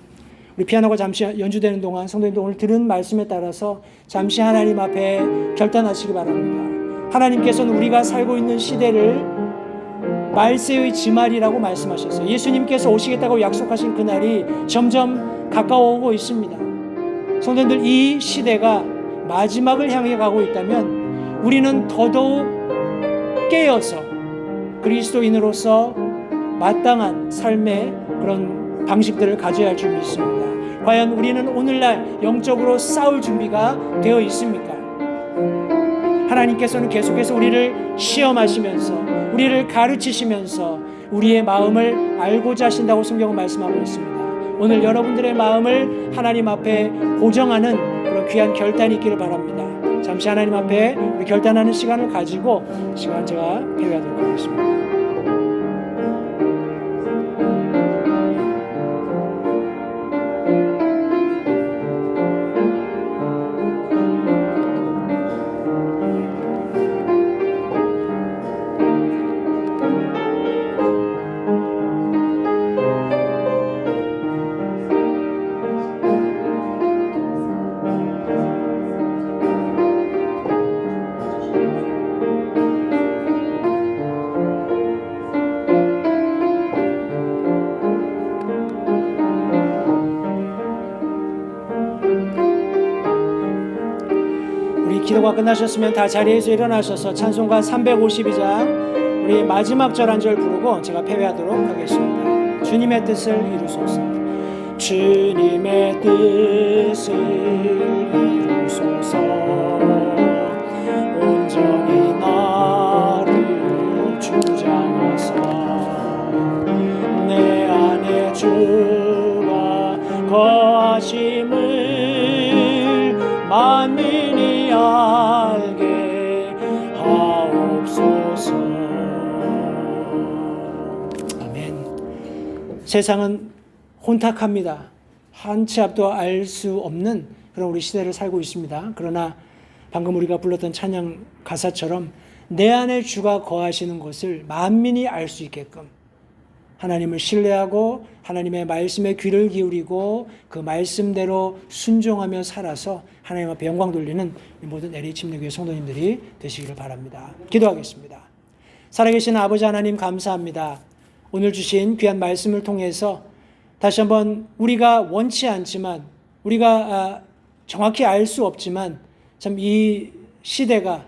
우리 피아노가 잠시 연주되는 동안 성도님들 오늘 들은 말씀에 따라서 잠시 하나님 앞에 결단하시기 바랍니다. 하나님께서는 우리가 살고 있는 시대를 말세의 지말이라고 말씀하셨어요. 예수님께서 오시겠다고 약속하신 그날이 점점 가까워오고 있습니다. 성도님들 이 시대가 마지막을 향해 가고 있다면 우리는 더더욱 깨어서 그리스도인으로서 마땅한 삶의 그런 방식들을 가져야 할 줄 믿습니다. 과연 우리는 오늘날 영적으로 싸울 준비가 되어 있습니까? 하나님께서는 계속해서 우리를 시험하시면서 우리를 가르치시면서 우리의 마음을 알고자 하신다고 성경은 말씀하고 있습니다. 오늘 여러분들의 마음을 하나님 앞에 고정하는 그런 귀한 결단이 있기를 바랍니다. 잠시 하나님 앞에 우리 결단하는 시간을 가지고 시간 제가 배회하도록 하겠습니다. 기도가 끝나셨으면 다 자리에서 일어나셔서 찬송가 352장 우리 마지막 절 한 절 부르고 제가 패배하도록 하겠습니다. 주님의 뜻을 이루소서. 주님의 뜻을 이루소서. 온전히 나를 주장하사 내 안에 주가 거하심을 만민이 알게 하옵소서. 아멘. 세상은 혼탁합니다. 한 치 앞도 알 수 없는 그런 우리 시대를 살고 있습니다. 그러나 방금 우리가 불렀던 찬양 가사처럼 내 안에 주가 거하시는 것을 만민이 알 수 있게끔 하나님을 신뢰하고 하나님의 말씀에 귀를 기울이고 그 말씀대로 순종하며 살아서 하나님 앞에 영광 돌리는 모든 LA 침례교회 성도님들이 되시기를 바랍니다. 기도하겠습니다. 살아계신 아버지 하나님 감사합니다. 오늘 주신 귀한 말씀을 통해서 다시 한번 우리가 원치 않지만 우리가 정확히 알 수 없지만 참 이 시대가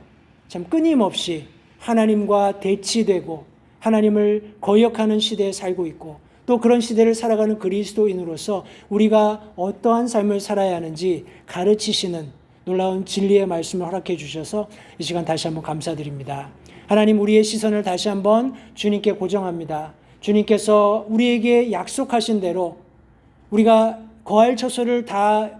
참 끊임없이 하나님과 대치되고 하나님을 거역하는 시대에 살고 있고 또 그런 시대를 살아가는 그리스도인으로서 우리가 어떠한 삶을 살아야 하는지 가르치시는 놀라운 진리의 말씀을 허락해 주셔서 이 시간 다시 한번 감사드립니다. 하나님, 우리의 시선을 다시 한번 주님께 고정합니다. 주님께서 우리에게 약속하신 대로 우리가 거할 처소를 다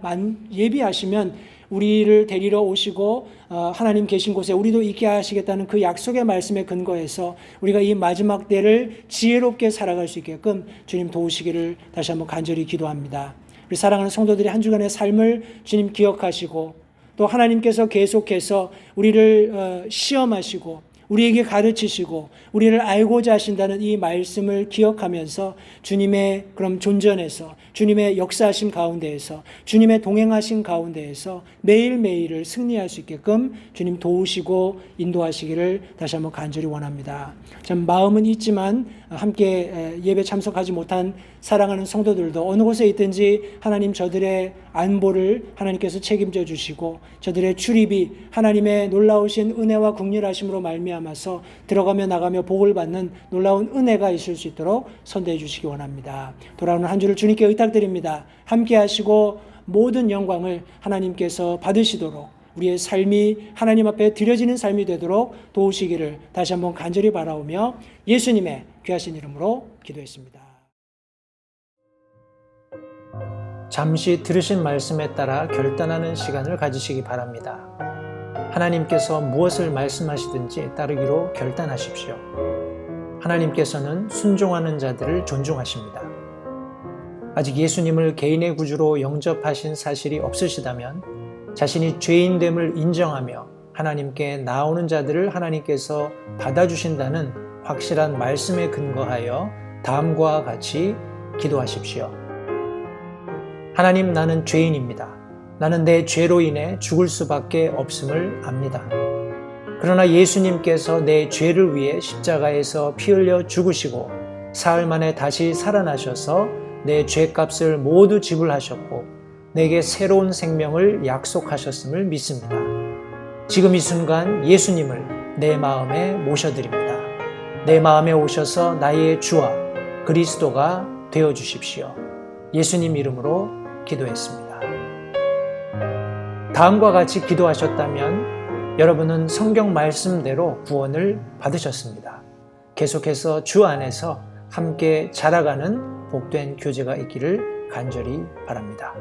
예비하시면 우리를 데리러 오시고 하나님 계신 곳에 우리도 있게 하시겠다는 그 약속의 말씀에 근거해서 우리가 이 마지막 때를 지혜롭게 살아갈 수 있게끔 주님 도우시기를 다시 한번 간절히 기도합니다. 우리 사랑하는 성도들의 한 주간의 삶을 주님 기억하시고 또 하나님께서 계속해서 우리를 시험하시고 우리에게 가르치시고 우리를 알고자 하신다는 이 말씀을 기억하면서 주님의 그럼 존전에서 주님의 역사하심 가운데에서 주님의 동행하심 가운데에서 매일매일을 승리할 수 있게끔 주님 도우시고 인도하시기를 다시 한번 간절히 원합니다. 참 마음은 있지만 함께 예배 참석하지 못한 사랑하는 성도들도 어느 곳에 있든지 하나님 저들의 안보를 하나님께서 책임져 주시고 저들의 출입이 하나님의 놀라우신 은혜와 긍휼하심으로 말미암아서 들어가며 나가며 복을 받는 놀라운 은혜가 있을 수 있도록 선대해 주시기 원합니다. 돌아오는 한 주를 주님께 의탁드립니다. 함께 하시고 모든 영광을 하나님께서 받으시도록 우리의 삶이 하나님 앞에 드려지는 삶이 되도록 도우시기를 다시 한번 간절히 바라오며 예수님의 귀하신 이름으로 기도했습니다. 잠시 들으신 말씀에 따라 결단하는 시간을 가지시기 바랍니다. 하나님께서 무엇을 말씀하시든지 따르기로 결단하십시오. 하나님께서는 순종하는 자들을 존중하십니다. 아직 예수님을 개인의 구주로 영접하신 사실이 없으시다면 자신이 죄인됨을 인정하며 하나님께 나오는 자들을 하나님께서 받아주신다는 확실한 말씀에 근거하여 다음과 같이 기도하십시오. 하나님, 나는 죄인입니다. 나는 내 죄로 인해 죽을 수밖에 없음을 압니다. 그러나 예수님께서 내 죄를 위해 십자가에서 피 흘려 죽으시고 사흘 만에 다시 살아나셔서 내 죄값을 모두 지불하셨고 내게 새로운 생명을 약속하셨음을 믿습니다. 지금 이 순간 예수님을 내 마음에 모셔드립니다. 내 마음에 오셔서 나의 주와 그리스도가 되어주십시오. 예수님 이름으로 기도했습니다. 다음과 같이 기도하셨다면 여러분은 성경 말씀대로 구원을 받으셨습니다. 계속해서 주 안에서 함께 자라가는 복된 교제가 있기를 간절히 바랍니다.